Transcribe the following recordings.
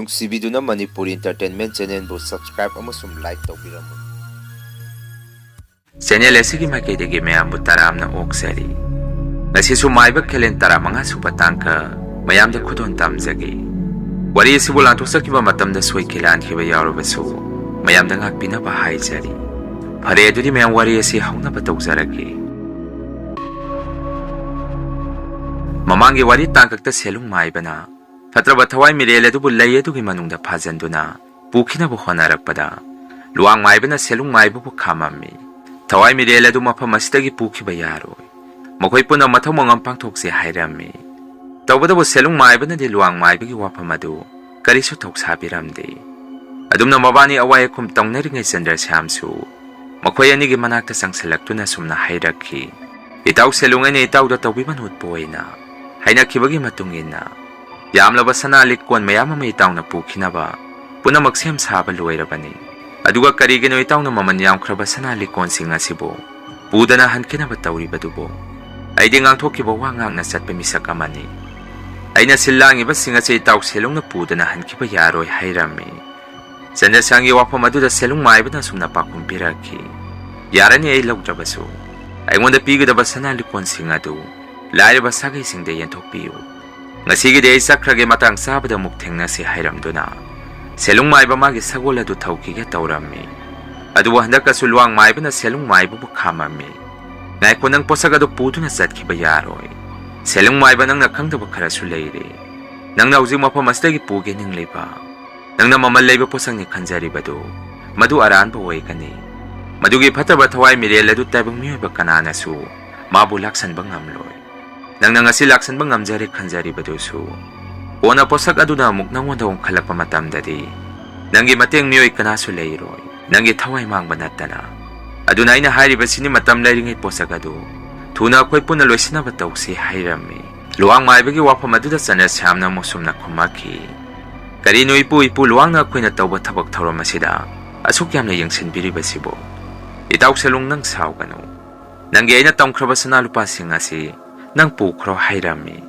ꯅꯨꯡꯁꯤꯕꯤꯗꯨꯅ Manipuri entertainment ꯆꯦꯅꯦꯜꯕꯨ subscribe ꯑꯃꯁꯨꯡ like ꯇꯧꯕꯤꯔꯝꯃꯨ꯫ Channel ꯑꯁꯤꯒꯤ ꯃꯥꯏꯀꯩꯗꯒꯤ ꯃꯌꯥꯝꯕꯨ ꯇꯔꯥꯝꯅ ꯑꯣꯛꯆꯔꯤ꯫ ꯉꯁꯤꯁꯨ ꯃꯥꯏꯕ ꯈꯦꯂꯦꯟ 15 ꯁꯨꯕ ꯇꯥꯡꯀ ꯃꯌꯥꯝꯗ ꯈꯨꯗꯣꯟ ꯇꯝꯖꯒꯦ꯫ ꯋꯥꯔꯤ ꯑꯁꯤꯕꯨ ꯂꯥꯟꯊꯣꯛꯆꯈꯤꯕ ꯃꯇꯝꯗ ꯁꯣꯏꯈꯤ ꯂꯥꯟꯈꯤꯕ ꯌꯥꯎꯔꯕꯁꯨ ꯃꯌꯥꯝꯗ ꯉꯥꯛꯄꯤꯅꯕ ꯍꯥꯏꯖꯔꯤ꯫ ꯐꯔꯦ ꯑꯗꯨꯗꯤ ꯃꯌꯥꯝ ꯋꯥꯔꯤ ꯑꯁꯤ ꯍꯧꯅꯕ ꯇꯧꯖꯔꯒꯦ꯫ ꯃꯃꯥꯡꯒꯤ ꯋꯥꯔꯤ ꯇꯥꯡꯀꯛꯇ ꯁꯦꯂꯨꯡ ꯃꯥꯏꯕꯅ ꯐꯠꯇ꯭ꯔꯕ ꯊꯋꯥꯏ ꯃꯤꯔꯦꯜ ꯑꯗꯨꯕꯨ ꯂꯩ ꯑꯗꯨꯒꯤ ꯃꯅꯨꯡꯗ ꯐꯥꯖꯟꯗꯨꯅ ꯄꯨꯈꯤꯅꯕ ꯍꯣꯠꯅꯔꯛꯄꯗ ꯂꯨꯋꯥꯡ ꯃꯥꯏꯕꯅ ꯁꯦꯂꯨꯡ ꯃꯥꯏꯕꯕꯨ ꯈꯥꯝꯃꯝꯃꯤ꯫ ꯊꯋꯥꯏ ꯃꯤꯔꯦꯜ ꯑꯗꯨ ꯃꯐꯝ ꯑꯁꯤꯗꯒꯤ ꯄꯨꯈꯤꯕ ꯌꯥꯔꯣꯏ꯫ ꯃꯈꯣꯏ ꯄꯨꯟꯅ ꯃꯊꯧ ꯃꯉꯝ ꯄꯥꯡꯊꯣꯛꯁꯦ ꯍꯥꯏꯔꯝꯃꯤ꯫ ꯇꯧꯕꯇꯕꯨ ꯁꯦꯂꯨꯡ ꯃꯥꯏꯕꯅꯗꯤ ꯂꯨꯋꯥꯡ ꯃꯥꯏꯕꯒꯤ ꯋꯥꯐꯝ ꯑꯗꯨ ꯀꯔꯤꯁꯨ ꯊꯧꯁꯥꯕꯤꯔꯝꯗꯦ꯫ ꯑꯗꯨꯝꯅ ꯃꯕꯥꯅꯤ ꯑꯋꯥꯏ ꯑꯈꯨꯝ ꯇꯧꯅꯔꯤꯉꯩ ꯆꯟꯗ꯭ꯔꯁ꯭ꯌꯥꯝꯁꯨ ꯃꯈꯣꯏ ꯑꯅꯤꯒꯤ ꯃꯅꯥꯛꯇ ꯆꯪꯁꯤꯜꯂꯛꯇꯨꯅ ꯁꯨꯝꯅ ꯍꯥꯏꯔꯛꯈꯤ꯫ ꯏꯇꯥꯎ ꯁꯦꯂꯨꯡ ꯑꯩꯅ ꯏꯇꯥꯎꯗ ꯇꯧꯕꯤꯃꯟ ꯎꯠꯄ ꯑꯣꯏꯅ ꯍꯥꯏꯅꯈꯤꯕꯒꯤ ꯃꯇꯨꯡ ꯏꯟꯅ ꯌꯥꯝꯂꯕ ꯁꯅꯥ ꯂꯤꯛ ꯀꯣꯟ ꯃꯌꯥꯝ ꯑꯃ ꯏꯇꯥꯎꯅ ꯄꯨꯈꯤꯅꯕ ꯄꯨꯝꯅꯃꯛ ꯁꯦꯝ ꯁꯥꯕ ꯂꯣꯏꯔꯕꯅꯤ꯫ ꯑꯗꯨꯒ ꯀꯔꯤꯒꯤꯅꯣ ꯏꯇꯥꯎꯅ ꯃꯃꯜ ꯌꯥꯝꯈ꯭ꯔꯕ ꯁꯅꯥ ꯂꯤꯛꯀꯣꯟꯁꯤꯡ ꯑꯁꯤꯕꯨ ꯄꯨꯗꯅ ꯍꯟꯈꯤꯅꯕ ꯇꯧꯔꯤꯕꯗꯨꯕꯨ? ꯑꯩꯗꯤ ꯉꯥꯡꯊꯣꯛꯈꯤꯕ ꯋꯥ ꯉꯥꯛꯅ ꯆꯠꯄ ꯃꯤꯁꯛ ꯑꯃꯅꯤ꯫ ꯑꯩꯅ ꯁꯤꯜ ꯂꯥꯡꯉꯤꯕꯁꯤꯡ ꯑꯁꯤ ꯏꯇꯥꯎ ꯁꯦꯂꯨꯡꯅ ꯄꯨꯗꯅ ꯍꯟꯈꯤꯕ ꯌꯥꯔꯣꯏ ꯍꯥꯏꯔꯝꯃꯤ꯫ ꯆꯟꯗ꯭ꯔꯁ꯭ꯌꯥꯝꯒꯤ ꯋꯥꯐꯝ ꯑꯗꯨꯗ ꯁꯦꯂꯨꯡ ꯃꯥꯏꯕꯅ ꯁꯨꯝꯅ ꯄꯥꯎꯈꯨꯝ ꯄꯤꯔꯛꯈꯤ꯫ ꯌꯥꯔꯅꯤ ꯑꯩ ꯂꯧꯗ꯭ꯔꯕꯁꯨ ꯑꯩꯉꯣꯟꯗ ꯄꯤꯒꯗꯕ ꯁꯅꯥ ꯂꯤꯛꯀꯣꯟꯁꯤꯡ ꯑꯗꯨ ꯂꯥꯏꯔꯕ ꯁꯥꯒꯩꯁꯤꯡꯗ ꯌꯦꯟꯊꯣꯛꯄꯤꯌꯨ꯫ ꯉꯁꯤꯒꯤꯗꯤ ꯑꯩ ꯆꯠꯈ꯭ꯔꯒꯦ, ꯃꯇꯥꯡ ꯆꯥꯕꯗ ꯑꯃꯨꯛ ꯊꯦꯡꯅꯁꯤ ꯍꯥꯏꯔꯝꯗꯨꯅ ꯁꯦꯂꯨꯡ ꯃꯥꯏꯕ ꯃꯥꯒꯤ ꯁꯒꯣꯜ ꯑꯗꯨ ꯊꯧꯈꯤꯒꯦ ꯇꯧꯔꯝꯃꯤ꯫ ꯑꯗꯨꯕꯨ ꯍꯟꯗꯛꯀꯁꯨ ꯂꯨꯋꯥꯡ ꯃꯥꯏꯕꯅ ꯁꯦꯂꯨꯡ ꯃꯥꯏꯕꯕꯨ ꯈꯥꯝꯃꯝꯃꯤ꯫ ꯉꯥꯏꯈꯣ, ꯅꯪ ꯄꯣꯠꯁꯛ ꯑꯗꯨ ꯄꯨꯗꯨꯅ ꯆꯠꯈꯤꯕ ꯌꯥꯔꯣꯏ꯫ ꯁꯦꯂꯨꯡ ꯃꯥꯏꯕ, ꯅꯪꯅ ꯈꯪꯗꯕ ꯈꯔꯁꯨ ꯂꯩꯔꯦ꯫ ꯅꯪꯅ ꯍꯧꯖꯤꯛ ꯃꯐꯝ ꯑꯁꯤꯗꯒꯤ ꯄꯨꯒꯦ ꯅꯤꯡꯂꯤꯕ, ꯅꯪꯅ ꯃꯃꯜ ꯂꯩꯕ ꯄꯣꯠꯁꯛꯅꯤ ꯈꯟꯖꯔꯤꯕꯗꯨ ꯃꯗꯨ ꯑꯔꯥꯟꯕ ꯑꯣꯏꯒꯅꯤ꯫ ꯃꯗꯨꯒꯤ ꯐꯠꯇꯕ ꯊꯋꯥꯏ ꯃꯤꯔꯦꯜ ꯑꯗꯨ ꯇꯥꯏꯕꯪ ꯃꯤꯑꯣꯏꯕ ꯀꯅꯥꯅꯁꯨ ꯃꯥꯕꯨ ꯂꯥꯛꯁꯟꯕ ꯉꯝꯂꯣꯏ꯫ ꯅꯪꯅ ꯉꯁꯤ ꯂꯥꯛꯁꯟꯕ ꯉꯝꯖꯔꯦ ꯈꯟꯖꯔꯤꯕꯗꯨꯁꯨ ꯀꯣꯟꯅ ꯄꯣꯠꯁꯛ ꯑꯗꯨꯅ ꯑꯃꯨꯛ ꯅꯪꯉꯣꯟꯗ ꯑꯣꯟꯈꯠꯂꯛꯄ ꯃꯇꯝꯗꯗꯤ ꯅꯪꯒꯤ ꯃꯇꯦꯡ ꯃꯤꯑꯣꯏ ꯀꯅꯥꯁꯨ ꯂꯩꯔꯣꯏ, ꯅꯪꯒꯤ ꯊꯋꯥꯏ ꯃꯥꯡꯕ ꯅꯠꯇꯅ꯫ ꯑꯗꯨꯅ ꯑꯩꯅ ꯍꯥꯏꯔꯤꯕꯁꯤꯅꯤ, ꯃꯇꯝ ꯂꯩꯔꯤꯉꯩ ꯄꯣꯠꯁꯛ ꯑꯗꯨ ꯊꯨꯅ ꯑꯩꯈꯣꯏ ꯄꯨꯟꯅ ꯂꯣꯏꯁꯤꯟꯅꯕ ꯇꯧꯁꯤ ꯍꯥꯏꯔꯝꯃꯤ꯫ ꯂꯨꯋꯥꯡ ꯃꯥꯏꯕꯒꯤ ꯋꯥꯐꯝ ꯑꯗꯨꯗ ꯆꯟꯗ꯭ꯔꯁ꯭ꯌꯥꯝꯅ ꯑꯃꯨꯛ ꯁꯨꯝꯅ ꯈꯨꯝꯃꯛꯈꯤ꯫ ꯀꯔꯤꯅꯣ ꯏꯄꯨ ꯂꯨꯋꯥꯡꯅ ꯑꯩꯈꯣꯏꯅ ꯇꯧꯕ ꯊꯕꯛ ꯊꯧꯔꯝ ꯑꯁꯤꯗ ꯑꯁꯨꯛ ꯌꯥꯝꯅ ꯌꯦꯡꯁꯤꯟꯕꯤꯔꯤꯕꯁꯤꯕꯨ? ꯏꯇꯥꯎ ꯁꯦꯂꯨꯡ, ꯅꯪ ꯁꯥꯎꯒꯅꯨ꯫ ꯅꯪꯒꯤ ꯑꯩꯅ ꯇꯝꯈ꯭ꯔꯕ ꯁꯅꯥ ꯂꯨꯄꯥꯁꯤꯡ ꯑꯁꯤ ꯅꯪ ꯄꯨꯈ꯭ꯔꯣ ꯍꯥꯏꯔꯝꯃꯤ꯫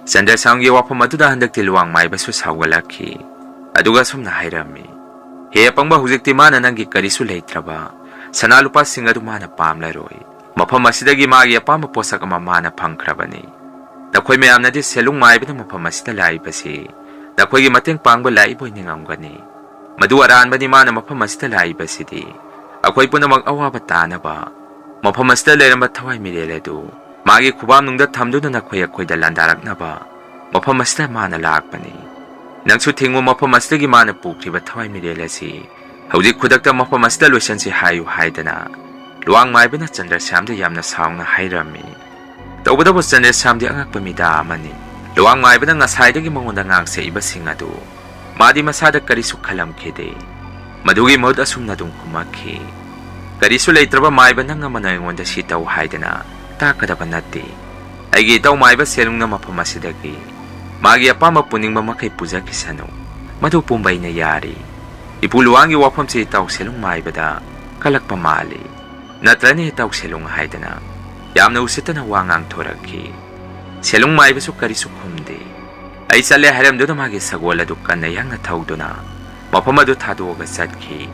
ꯆꯟꯗ꯭ꯔꯁ꯭ꯌꯥꯝꯒꯤ ꯋꯥꯐꯝ ꯑꯗꯨꯗ ꯍꯟꯗꯛꯇꯤ ꯂꯨꯋꯥꯡ ꯃꯥꯏꯕꯁꯨ ꯁꯥꯎꯒꯠꯂꯛꯈꯤ꯫ ꯑꯗꯨꯒ ꯁꯨꯝꯅ ꯍꯥꯏꯔꯝꯃꯤ꯫ ꯍꯦ ꯑꯄꯪꯕ, ꯍꯧꯖꯤꯛꯇꯤ ꯃꯥꯅ ꯅꯪꯒꯤ ꯀꯔꯤꯁꯨ ꯂꯩꯇ꯭ꯔꯕ ꯁꯅꯥ ꯂꯨꯄꯥꯁꯤꯡ ꯑꯗꯨ ꯃꯥꯅ ꯄꯥꯝꯂꯔꯣꯏ꯫ ꯃꯐꯝ ꯑꯁꯤꯗꯒꯤ ꯃꯥꯒꯤ ꯑꯄꯥꯝꯕ ꯄꯣꯠꯁꯛ ꯑꯃ ꯃꯥꯅ ꯐꯪꯈ꯭ꯔꯕꯅꯤ꯫ ꯅꯈꯣꯏ ꯃꯌꯥꯝꯅꯗꯤ ꯁꯦꯂꯨꯡ ꯃꯥꯏꯕꯅ ꯃꯐꯝ ꯑꯁꯤꯗ ꯂꯥꯛꯏꯕꯁꯤ ꯅꯈꯣꯏꯒꯤ ꯃꯇꯦꯡ ꯄꯥꯡꯕ ꯂꯥꯛꯏꯕꯣꯏ ꯅꯤꯡꯉꯝꯒꯅꯤ꯫ ꯃꯗꯨ ꯑꯔꯥꯟꯕꯅꯤ꯫ ꯃꯥꯅ ꯃꯐꯝ ꯑꯁꯤꯗ ꯂꯥꯛꯏꯕꯁꯤꯗꯤ ꯑꯩꯈꯣꯏ ꯄꯨꯝꯅꯃꯛ ꯑꯋꯥꯕ ꯇꯥꯅꯕ, ꯃꯐꯝ ꯑꯁꯤꯗ ꯂꯩꯔꯝꯕ ꯊꯋꯥꯏ ꯃꯤꯔꯦꯜ ꯑꯗꯨ ꯃꯥꯒꯤ ꯈꯨꯕꯥꯝꯅꯨꯡꯗ ꯊꯝꯗꯨꯅ ꯑꯩꯈꯣꯏꯗ ꯂꯥꯟꯗꯥꯔꯛꯅꯕ ꯃꯐꯝ ꯑꯁꯤꯗ ꯃꯥꯅ ꯂꯥꯛꯄꯅꯤ꯫ ꯅꯪꯁꯨ ꯊꯤꯡꯉꯨ, ꯃꯐꯝ ꯑꯁꯤꯗꯒꯤ ꯃꯥꯅ ꯄꯨꯈ꯭ꯔꯤꯕ ꯊꯋꯥꯏ ꯃꯤꯔꯦꯜ ꯑꯁꯤ ꯍꯧꯖꯤꯛ ꯈꯨꯗꯛꯇ ꯃꯐꯝ ꯑꯁꯤꯗ ꯂꯣꯏꯁꯤꯟꯁꯤ ꯍꯥꯏꯌꯨ ꯍꯥꯏꯗꯅ ꯂꯨꯋꯥꯡ ꯃꯥꯏꯕꯅ ꯆꯟꯗ꯭ꯔꯁ꯭ꯌꯥꯝꯗ ꯌꯥꯝꯅ ꯁꯥꯎꯅ ꯍꯥꯏꯔꯝꯃꯤ꯫ ꯇꯧꯕꯇꯕꯨ ꯆꯟꯗ꯭ꯔꯁ꯭ꯌꯥꯝꯗꯤ ꯑꯉꯛꯄ ꯃꯤꯗꯥ ꯑꯃꯅꯤ꯫ ꯂꯨꯋꯥꯡ ꯃꯥꯏꯕꯅ ꯉꯁꯥꯏꯗꯒꯤ ꯃꯉꯣꯟꯗ ꯉꯥꯡꯁꯛꯏꯕꯁꯤꯡ ꯑꯗꯨ ꯃꯥꯗꯤ ꯃꯁꯥꯗ ꯀꯔꯤꯁꯨ ꯈꯜꯂꯝꯈꯤꯗꯦ꯫ ꯃꯗꯨꯒꯤ ꯃꯍꯨꯠ ꯑꯁꯨꯝꯅ ꯑꯗꯨꯝ ꯈꯨꯝꯃꯛꯈꯤ꯫ ꯀꯔꯤꯁꯨ ꯂꯩꯇ꯭ꯔꯕ ꯃꯥꯏꯕ ꯅꯪ ꯑꯃꯅ ꯑꯩꯉꯣꯟꯗ ꯁꯤ ꯇꯧ ꯍꯥꯏꯗꯅ ꯇꯥꯛꯀꯗꯕ ꯅꯠꯇꯦ꯫ ꯑꯩꯒꯤ ꯏꯇꯧ ꯃꯥꯏꯕ ꯁꯦꯂꯨꯡꯅ ꯃꯐꯝ ꯑꯁꯤꯗꯒꯤ ꯃꯥꯒꯤ ꯑꯄꯥꯝꯕ ꯄꯨꯅꯤꯡꯕ ꯃꯈꯩ ꯄꯨꯖꯈꯤꯁꯅꯨ, ꯃꯗꯨ ꯄꯨꯝꯕ ꯑꯩꯅ ꯌꯥꯔꯤ꯫ ꯏꯄꯨ ꯂꯨꯋꯥꯡꯒꯤ ꯋꯥꯐꯝꯁꯤ ꯏꯇꯥꯎ ꯁꯦꯂꯨꯡ ꯃꯥꯏꯕꯗ ꯀꯜꯂꯛꯄ ꯃꯥꯜꯂꯤ, ꯅꯠꯇ꯭ꯔꯅꯤ ꯏꯇꯥꯎ ꯁꯦꯂꯨꯡ ꯍꯥꯏꯗꯅ ꯌꯥꯝꯅ ꯎꯁꯤꯠꯇꯅ ꯋꯥ ꯉꯥꯡꯊꯣꯔꯛꯈꯤ꯫ ꯁꯦꯂꯨꯡ ꯃꯥꯏꯕꯁꯨ ꯀꯔꯤꯁꯨ ꯈꯨꯝꯗꯦ꯫ ꯑꯩ ꯆꯠꯂꯦ ꯍꯥꯏꯔꯝꯗꯨꯅ ꯃꯥꯒꯤ ꯁꯒꯣꯜ ꯑꯗꯨ ꯀꯟꯅ ꯌꯥꯡꯅ ꯊꯧꯗꯨꯅ ꯃꯐꯝ ꯑꯗꯨ ꯊꯥꯗꯣꯛꯑꯒ ꯆꯠꯈꯤ꯫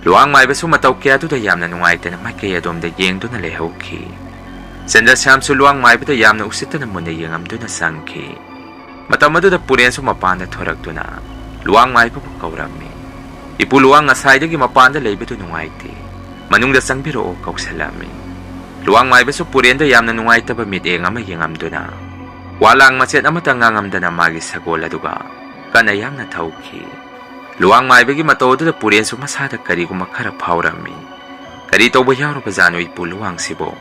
ꯂꯨꯋꯥꯡ ꯃꯥꯏꯕꯁꯨ ꯃꯇꯧ ꯀꯌꯥꯗꯨꯗ ꯌꯥꯝꯅ ꯅꯨꯡꯉꯥꯏꯇꯅ ꯃꯥꯏꯀꯩ ꯑꯗꯣꯝꯗ ꯌꯦꯡꯗꯨꯅ ꯂꯩꯍꯧꯈꯤ꯫ ꯆꯟꯗ꯭ꯔꯁ꯭ꯌꯥꯝꯁꯨ ꯂꯨꯋꯥꯡ ꯃꯥꯏꯕꯗ ꯌꯥꯝꯅ ꯎꯁꯤꯠꯇꯅ ꯃꯨꯟꯅ ꯌꯦꯡꯉꯝꯗꯨꯅ ꯆꯪꯈꯤ꯫ ꯃꯇꯝ ꯑꯗꯨꯗ ꯄꯨꯔꯦꯟꯁꯨ ꯃꯄꯥꯟꯗ ꯊꯣꯔꯛꯇꯨꯅ ꯂꯨꯋꯥꯡ ꯃꯥꯏꯕꯕꯨ ꯀꯧꯔꯝꯃꯤ꯫ ꯏꯄꯨ ꯂꯨꯋꯥꯡ, ꯉꯁꯥꯏꯗꯒꯤ ꯃꯄꯥꯟꯗ ꯂꯩꯕꯗꯨ ꯅꯨꯡꯉꯥꯏꯇꯦ, ꯃꯅꯨꯡꯗ ꯆꯪꯕꯤꯔꯛꯑꯣ ꯀꯧꯁꯜꯂꯝꯃꯤ꯫ ꯂꯨꯋꯥꯡ ꯃꯥꯏꯕꯁꯨ ꯄꯨꯔꯦꯟꯗ ꯌꯥꯝꯅ ꯅꯨꯡꯉꯥꯏꯇꯕ ꯃꯤꯠꯌꯦꯡ ꯑꯃ ꯌꯦꯡꯉꯝꯗꯨꯅ ꯋꯥꯂꯥꯡ ꯃꯆꯦꯠ ꯑꯃꯠꯇ ꯉꯥꯡꯉꯝꯗꯅ ꯃꯥꯒꯤ ꯁꯒꯣꯜ ꯑꯗꯨꯒ ꯀꯟꯅ ꯌꯥꯡꯅ ꯊꯧꯈꯤ꯫ ꯂꯨꯋꯥꯡ ꯃꯥꯏꯕꯒꯤ ꯃꯇꯧ ꯑꯗꯨꯗ ꯄꯨꯔꯦꯟꯁꯨ ꯃꯁꯥꯗ ꯀꯔꯤꯒꯨꯝꯕ ꯈꯔ ꯐꯥꯎꯔꯝꯃꯤ꯫ ꯀꯔꯤ ꯇꯧꯕ ꯌꯥꯎꯔꯕꯖꯥꯠꯅꯣ ꯏꯄꯨ ꯂꯨꯋꯥꯡꯁꯤꯕꯨ?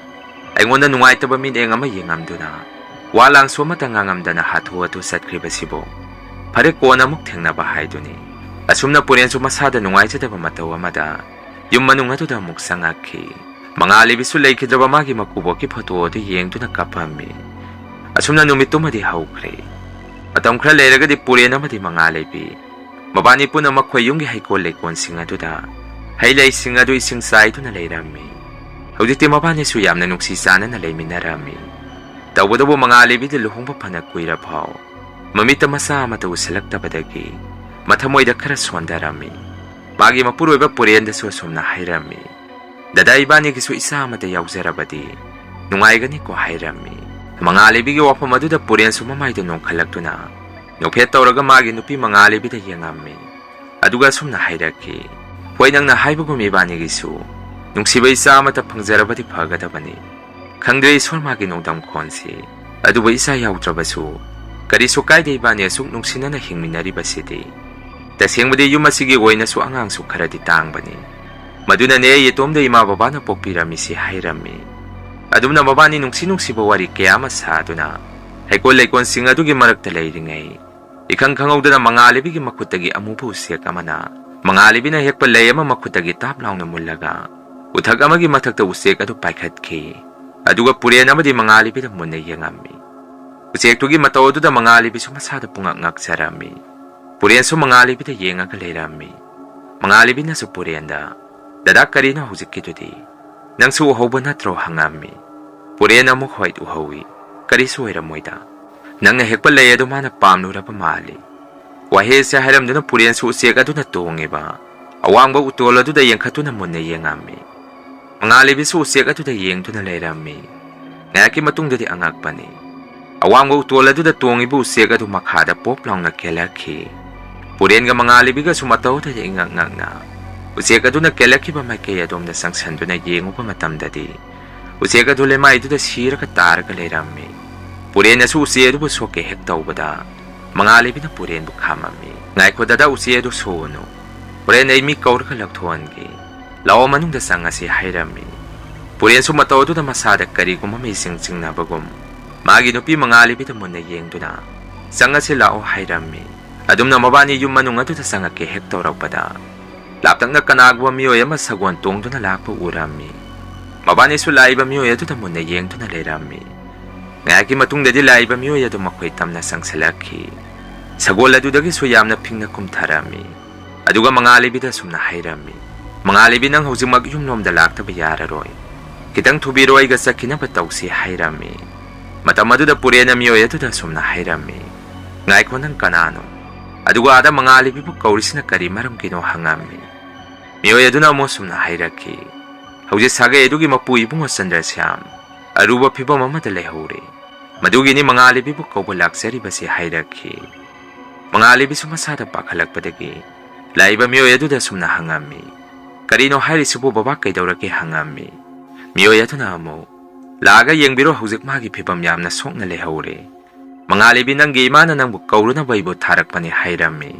ꯑꯩꯉꯣꯟꯗ ꯅꯨꯡꯉꯥꯏꯇꯕ ꯃꯤꯠꯌꯦꯡ ꯑꯃ ꯌꯦꯡꯉꯝꯗꯨꯅ ꯋꯥꯂꯥꯡꯁꯨ ꯑꯃꯠꯇ ꯉꯥꯡꯉꯝꯗꯅ ꯍꯥꯊꯨ ꯍꯥꯊꯨ ꯆꯠꯈ꯭ꯔꯤꯕꯁꯤꯕꯨ? ꯐꯔꯦ, ꯀꯣꯟꯅ ꯑꯃꯨꯛ ꯊꯦꯡꯅꯕ ꯍꯥꯏꯗꯨꯅꯤ꯫ ꯑꯁꯨꯝꯅ ꯄꯨꯔꯦꯟꯁꯨ ꯃꯁꯥꯗ ꯅꯨꯡꯉꯥꯏꯖꯗꯕ ꯃꯇꯧ ꯑꯃꯗ ꯌꯨꯝ ꯃꯅꯨꯡ ꯑꯗꯨꯗ ꯑꯃꯨꯛ ꯆꯪꯉꯛꯈꯤ꯫ ꯃꯉꯥꯜꯂꯩꯕꯤꯁꯨ ꯂꯩꯈꯤꯗ꯭ꯔꯕ ꯃꯥꯒꯤ ꯃꯀꯨꯕꯣꯛꯀꯤ ꯐꯣꯇꯣ ꯑꯗꯨ ꯌꯦꯡꯗꯨꯅ ꯀꯞꯄꯝꯃꯤ꯫ ꯑꯁꯨꯝꯅ ꯅꯨꯃꯤꯠꯇꯨꯃꯗꯤ ꯍꯧꯈ꯭ꯔꯦ꯫ ꯃꯇꯝ ꯈꯔ ꯂꯩꯔꯒꯗꯤ ꯄꯨꯔꯦꯟ ꯑꯃꯗꯤ ꯃꯉꯥꯜꯂꯩꯕꯤ ꯃꯕꯥꯅꯤ ꯄꯨꯟꯅ ꯃꯈꯣꯏ ꯌꯨꯝꯒꯤ ꯍꯩꯀꯣꯜ ꯂꯩꯀꯣꯜꯁꯤꯡ ꯑꯗꯨꯗ ꯍꯩ ꯂꯩꯁꯤꯡ ꯑꯗꯨ ꯏꯁꯤꯡ ꯆꯥꯏꯗꯨꯅ ꯂꯩꯔꯝꯃꯤ꯫ ꯍꯧꯖꯤꯛꯇꯤ ꯃꯕꯥꯅꯤꯁꯨ ꯌꯥꯝꯅ ꯅꯨꯡꯁꯤ ꯆꯥꯟꯅꯅ ꯂꯩꯃꯤꯟꯅꯔꯝꯃꯤ꯫ ꯇꯧꯕꯇꯕꯨ ꯃꯉꯥꯜꯂꯩꯕꯤꯗꯤ ꯂꯨꯍꯣꯡꯕ ꯐꯅ ꯀꯨꯏꯔꯐꯥꯎ ꯃꯃꯤꯠꯇ ꯃꯆꯥ ꯑꯃꯠꯇ ꯎꯁꯤꯜꯂꯛꯇꯕꯗꯒꯤ Mathamoida khara sondarami. Magi mapuroiba purendasu asumna hairami. Dada ibanigisu isa amata yauzarabadi. Nungaigani ko hairami. Mangalibigi wafam aduda puren sumamaido nongkhalaktuna. Nophet tawraga magi nupi mangalibida yengami. Aduga sumna hairaki. Hoi nangna haibagum ibanigisu. Nungsiba isa amata phangjarabadi phagadabani. Khangdre iswar magi nongdam khonsi. Aduba isa yaudrabasu. Karisu kaide ibani asuk nungsinana hingminaribasidi. Tasengmadi yum asigi oinasu angangsu kharadi tangbani. Madunane yetomda ima babana pokpirami si hairami. Adumna mabani nungsiba wari kaya masaduna. Haikol laikon sing adugi marakta layringai. Ikang khangawdana mangalibigi makhutagi amubu siyak amana. Mangalibi na hekpa layama makhutagi taplaw na mulaga. Uthag amagi mathakta usik adu paikhatki. Aduga puren amadi mangalibi na muna yangami. Usik tugi matawaduda mangalibi sumasada pungak sarami. Puren su mangalibi da yengaga layrami. Mangalibi na su puren da. Dadak karina huzikitudi. Nang su uhaw na tro hangami. Puren amuk hoit uhawi. Karisu moida. Nang na hekpa layado mana pamnura pamali. Wahai sa haram duna puren su usik adu na tungiba. Awang ba utola du da yengkatu na muna yengami. Mangalibi su usik adu da yeng du na layrami. Ngaki matung dadi angakpani. Awang ba utola du da tungiba usik adu makhada poplang na kelaki. Puren ga mangalibi ga sumataw da ingak-ngak na. Usik adu na kelaki ba may kaya dom na sangsan du na yengu pa matam dadi. Usik adu lemay du da sira ka tar ka layrami. Puren na su usik adu ba soke hektaw ba da. Mangalibi na puren bukhamami. Ngay ko dada usik adu sono. Puren ay mi kaur ka lagtuan ki. Lao manung da sanga si hairami. Puren sumataw du da masadak kari kumamay sing-sing na bagum. Maginupi mangalibi da muna yeng du na. Sanga si lao hairami. Adum na mabani yung manung adu da sanga ki hektaw raw pada. Laptang na kanagwa miyo ya masagwan tong du na lakpa urami. Mabani su laiba miyo ya du da muna yeng du na layrami. Ngaki matung da di laiba miyo ya du makwaitam na sang salaki. Sagola du dagi suyam na ping na kumtarami. Aduga mangalibi da sumna hairami. Mangalibi nang huzing magyumnom da lakta bayararoy. Kitang tubiroy ga sa kinapataw si hairami. Matamadu da purena miyo ya du da sumna hairami. Ngay ko nang kanano. Aduga ada mangalibi po kauris na kari maram kino hangami. Miyo ya du na mo sumna hairaki. Hawji saga edugi mapuyi bungo sandra siyam. Aruba piba mamada lehuri. Madugi ni mangalibi po kaubalaksari ba si hairaki. Mangalibi sumasada pakalagpadagi. Laiba miyo ya du da sumna hangami. Karino hairi subo babak kay dawraki hangami. Miyo ya du na mo. Laga yang biro hawzik magi pibam yam na sok na lehuri. Mangalibi nang gimana nang bukauro na baybo tarak pa ni hairami.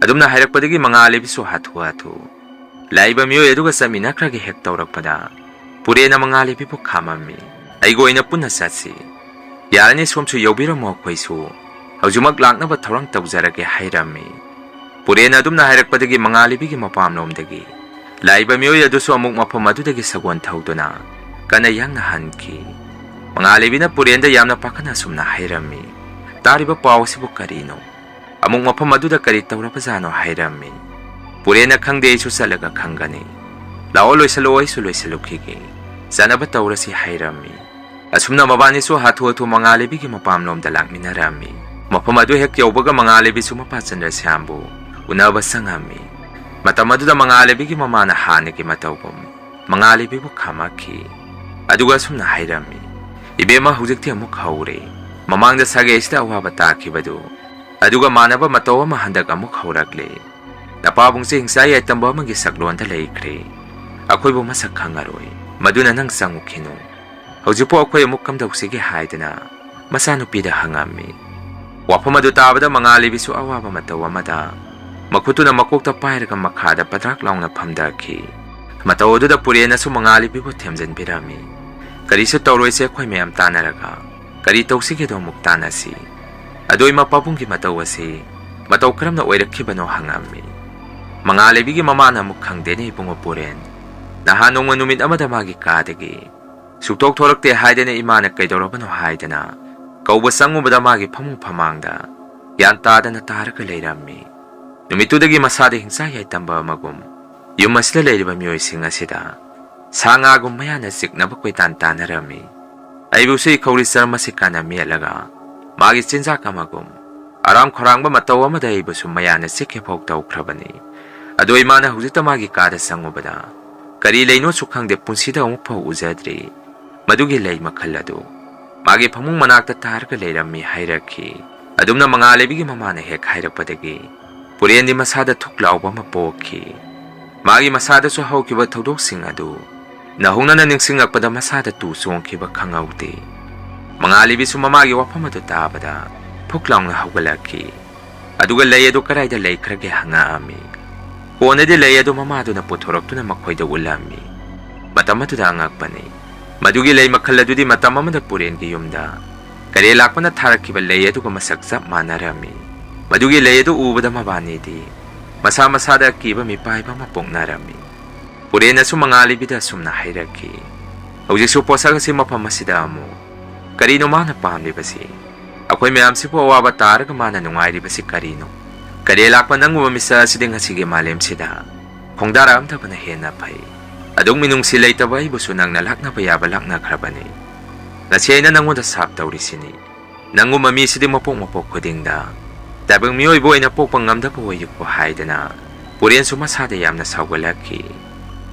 Adum na hairak padagi mangalibi su hatu-hatu. Laiba miyo edu ka sa minakragi hektaurak pada. Pure na mangalibi po kamami. Ay goy na po nasatsi. Yara ni swamsu yawbiro mo akway su. Hawzumak lang na ba tarang tawzaragi hairami. Pure na adum na hairak padagi mangalibi ki mapamnom dagi. Laiba miyo edu su amuk mapamadu dagi sagwan tawdo na. Kanayang nahanki. Mangalibi na purenda yam na pakana sumna hairami. Tariba paw si bukarino. Among mapamadu da karitaw na pasano hairami. Purena kangde isu salaga kangani. Laoloy sa loy suloy sa lukigi. Sana ba tawra si hairami. Asumna mabani su hatu-hatu mangalibi ki mapamlom dalang minarami. Mapamadu hek yaw baga mangalibi sumapatsan na siyambu. Unaba sangami. Matamadu da mangalibi ki mamana hani ki matawgum. Mangalibi bukamaki. Aduga sumna hairami. Ibema huzikti amuk haure. Mamang da sage isda awaba takibadu. Aduga manaba matawa mahandag amuk haurakle. Napabong si hingsay ay tamba magisaklon ta laikre. Ako'y bumasak hangaroy. Maduna nang sangukino. Hawzipo ako'y amuk kamdaw sige haidana. Masano pida hangami. Wapa madutaba da mangalibi su awaba matawa mada. Makuto na makukta pahiragang makada patraklaw na pamdaki. Matawa do da purena su mangalibi po temzan pirami. Kari sa tawroy siya kway mayam tanaraga. Kari taw sige daw muktanasi. Adoy mapapong kimatawasi. Mataw karam na oirak kibano hangami. Mga alibigi mamana mukhang dene bungopuren. Nahanong manumid amadamagi kadagi. Suktok torak te hayda na imanak kay dorobano hayda na. Kaubasang umadamagi pamong pamangda. Yantada na tarak alayrami. Numitudagi masada hingsay ay tamba magum. Yung mas lalay ba miyo isinga sida. Sanga gumaya na sik na bakway tanta na rami. Ay buso ikaw risar masika na miyalaga. Magis sinsa ka magum. ꯑꯔꯥꯝ ꯈꯧꯔꯥꯡꯕ ꯃꯇꯧ ꯑꯃꯗ ꯑꯩꯕꯨꯁꯨ ꯃꯌꯥꯅ ꯆꯤꯛꯈꯤꯐꯥꯎ ꯇꯧꯈ꯭ꯔꯕꯅꯤ꯫ ꯑꯗꯣ ꯏꯃꯥꯅ ꯍꯧꯖꯤꯛꯇ ꯃꯥꯒꯤ ꯀꯥꯗ ꯆꯪꯉꯨꯕꯗ ꯀꯔꯤ ꯂꯩꯅꯣꯁꯨ ꯈꯪꯗꯦ ꯄꯨꯟꯁꯤꯗ ꯑꯃꯨꯛꯐꯥꯎ ꯎꯖꯗ꯭ꯔꯤ ꯃꯗꯨꯒꯤ ꯂꯩ ꯃꯈꯜ ꯑꯗꯨ ꯃꯥꯒꯤ ꯐꯃꯨꯡ ꯃꯅꯥꯛꯇ ꯇꯥꯔꯒ ꯂꯩꯔꯝꯃꯤ ꯍꯥꯏꯔꯛꯈꯤ꯫ ꯑꯗꯨꯝꯅ ꯃꯉꯥꯜꯂꯩꯕꯤꯒꯤ ꯃꯃꯥꯅ ꯍꯦꯛ ꯍꯥꯏꯔꯛꯄꯗꯒꯤ ꯄꯨꯔꯦꯟꯗꯤ ꯃꯁꯥꯗ ꯊꯨꯛ ꯂꯥꯎꯕ ꯑꯃ ꯄꯣꯛꯈꯤ꯫ ꯃꯥꯒꯤ ꯃꯁꯥꯗꯁꯨ ꯍꯧꯈꯤꯕ ꯊꯧꯗꯣꯛꯁꯤꯡ ꯑꯗꯨ ꯅꯧꯍꯧꯅꯅ ꯅꯤꯡꯁꯤꯡꯂꯛꯄꯗ ꯃꯁꯥꯗ ꯇꯨ ꯆꯣꯡꯈꯤꯕ ꯈꯪꯍꯧꯗꯦ꯫ ꯃꯉꯥꯜꯂꯩꯕꯤꯁꯨ ꯃꯃꯥꯒꯤ ꯋꯥꯐꯝ ꯑꯗꯨ ꯇꯥꯕꯗ ꯐꯨꯛ ꯂꯥꯎꯅ ꯍꯧꯒꯠꯂꯛꯈꯤ꯫ ꯑꯗꯨꯒ ꯂꯩ ꯑꯗꯨ ꯀꯗꯥꯏꯗ ꯂꯩꯈ꯭ꯔꯒꯦ ꯍꯪꯉꯛꯑꯝꯃꯤ꯫ ꯀꯣꯟꯅꯗꯤ ꯂꯩ ꯑꯗꯨ ꯃꯃꯥꯗꯨꯅ ꯄꯨꯊꯣꯔꯛꯇꯨꯅ ꯃꯈꯣꯏꯗ ꯎꯠꯂꯝꯃꯤ꯫ ꯃꯇꯝ ꯑꯗꯨꯗ ꯑꯉꯛꯄꯅꯤ ꯃꯗꯨꯒꯤ ꯂꯩ ꯃꯈꯜ ꯑꯗꯨꯗꯤ ꯃꯇꯝ ꯑꯃꯗ ꯄꯨꯔꯦꯟꯒꯤ ꯌꯨꯝꯗ ꯀꯔꯦ ꯂꯥꯛꯄꯅ ꯊꯥꯔꯛꯈꯤꯕ ꯂꯩ ꯑꯗꯨꯒ ꯃꯁꯛ ꯆꯞ ꯃꯥꯟꯅꯔꯝꯃꯤ꯫ ꯃꯗꯨꯒꯤ ꯂꯩ ꯑꯗꯨ ꯎꯕꯗ ꯃꯕꯥꯅꯤꯗꯤ ꯃꯁꯥ ꯃꯁꯥꯗ ꯑꯀꯤꯕ ꯃꯤꯄꯥꯏꯕ ꯑꯃ ꯄꯣꯛꯅꯔꯝꯃꯤ꯫ ꯄꯨꯔꯦꯟꯅꯁꯨ ꯃꯉꯥꯜꯂꯩꯕꯤꯗ ꯑꯁꯨꯝꯅ ꯍꯥꯏꯔꯛꯈꯤ꯫ ꯍꯧꯖꯤꯛꯁꯨ ꯄꯣꯠꯁꯛ ꯑꯁꯤ ꯃꯐꯝ ꯑꯁꯤꯗ ꯑꯃꯨꯛ ꯀꯔꯤꯅꯣ ꯃꯥꯅ ꯄꯥꯝꯂꯤꯕꯁꯤ? ꯑꯩꯈꯣꯏ ꯃꯌꯥꯝꯁꯤꯕꯨ ꯑꯋꯥꯕ ꯇꯥꯔꯒ ꯃꯥꯅ ꯅꯨꯡꯉꯥꯏꯔꯤꯕꯁꯤ ꯀꯔꯤꯅꯣ? ꯀꯔꯦ ꯂꯥꯛꯄ ꯅꯪꯒꯨꯝꯕ ꯃꯤꯁꯛ ꯑꯁꯤꯗꯤ ꯉꯁꯤꯒꯤ ꯃꯥꯂꯦꯝꯁꯤꯗ ꯈꯣꯡꯗꯥꯔꯛꯑꯝꯗꯕꯅ ꯍꯦꯟꯅ ꯐꯩ꯫ ꯑꯗꯨꯛ ꯃꯤꯅꯨꯡꯁꯤ ꯂꯩꯇꯕ ꯑꯩꯕꯨꯁꯨ ꯅꯪꯅ ꯂꯥꯛꯅꯕ ꯌꯥꯕ ꯂꯥꯛꯅꯈ꯭ꯔꯕꯅꯤ꯫ ꯉꯁꯤ ꯑꯩꯅ ꯅꯪꯉꯣꯟꯗ ꯁꯥꯞ ꯇꯧꯔꯤꯁꯤꯅꯤ꯫ ꯅꯪꯒꯨꯝꯕ ꯃꯤꯁꯤꯗꯤ ꯃꯄꯣꯛ ꯈꯨꯗꯤꯡꯗ ꯇꯥꯏꯕꯪ ꯃꯤꯑꯣꯏꯕ ꯑꯣꯏꯅ ꯄꯣꯛꯄ ꯉꯝꯗꯕ ꯑꯣꯏꯌꯨꯀꯣ ꯍꯥꯏꯗꯅ ꯄꯨꯔꯦꯟꯁꯨ ꯃꯁꯥꯗ ꯌꯥꯝꯅ ꯁꯥꯎꯒꯠꯂꯛꯈꯤ꯫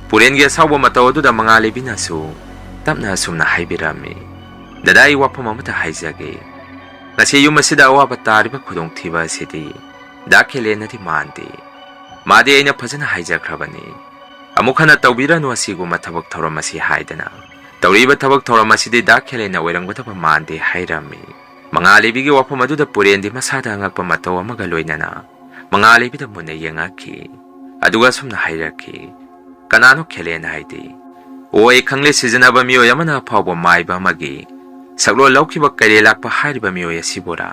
ꯄꯨꯔꯦꯟꯒꯤ ꯑꯁꯥꯎꯕ ꯃꯇꯧ ꯑꯗꯨꯗ ꯃꯉꯥꯜꯂꯩꯕꯤꯅꯁꯨ ꯇꯞꯅ ꯑꯁꯨꯝꯅ ꯍꯥꯏꯕꯤꯔꯝꯃꯤ꯫ ꯗꯗꯥ ꯑꯩ ꯋꯥꯐꯝ ꯑꯃꯇ ꯍꯥꯏꯖꯒꯦ꯫ ꯉꯁꯤ ꯌꯨꯝ ꯑꯁꯤꯗ ꯑꯋꯥꯕ ꯇꯥꯔꯤꯕ ꯈꯨꯗꯣꯡꯊꯤꯕ ꯑꯁꯤꯗꯤ ꯗꯥ ꯈꯦꯂꯦꯟꯅꯗꯤ ꯃꯥꯟꯗꯦ꯫ ꯃꯥꯗꯤ ꯑꯩꯅ ꯐꯖꯅ ꯍꯥꯏꯖꯈ꯭ꯔꯕꯅꯤ꯫ ꯑꯃꯨꯛ ꯍꯟꯅ ꯇꯧꯕꯤꯔꯅꯨ ꯑꯁꯤꯒꯨꯝꯕ ꯊꯕꯛ ꯊꯧꯔꯝ ꯑꯁꯤ ꯍꯥꯏꯗꯅ ꯇꯧꯔꯤꯕ ꯊꯕꯛ ꯊꯧꯔꯝ ꯑꯁꯤꯗꯤ ꯗꯥ ꯈꯦꯂꯦꯟꯅ ꯑꯣꯏꯔꯝꯒꯗꯕ ꯃꯥꯟꯗꯦ ꯍꯥꯏꯔꯝꯃꯤ꯫ ꯃꯉꯥꯜꯂꯩꯕꯤꯒꯤ ꯋꯥꯐꯝ ꯑꯗꯨꯗ ꯄꯨꯔꯦꯟꯗꯤ ꯃꯁꯥꯗ ꯑꯉꯛꯄ ꯃꯇꯧ ꯑꯃꯒ ꯂꯣꯏꯅꯅ ꯃꯉꯥꯜꯂꯩꯕꯤꯗ ꯃꯨꯟꯅ ꯌꯦꯡꯉꯛꯈꯤ꯫ ꯑꯗꯨꯒ ꯑꯁꯨꯝꯅ ꯍꯥꯏꯔꯛꯈꯤ꯫ ꯀꯅꯥꯅꯣ ꯈꯦꯂꯦꯟ ꯍꯥꯏꯗꯤ? ꯑꯣ ꯑꯩ ꯈꯪꯂꯦ ꯁꯤꯖꯤꯟꯅꯕ ꯃꯤꯑꯣꯏ ꯑꯃꯅ ꯑꯐꯥꯎꯕ ꯃꯥꯏꯕ ꯑꯃꯒꯤ ꯁꯛꯂꯣꯟ ꯂꯧꯈꯤꯕ ꯀꯩꯔꯦ ꯂꯥꯛꯄ ꯍꯥꯏꯔꯤꯕ ꯃꯤꯑꯣꯏ ꯑꯁꯤꯕꯨꯔꯥ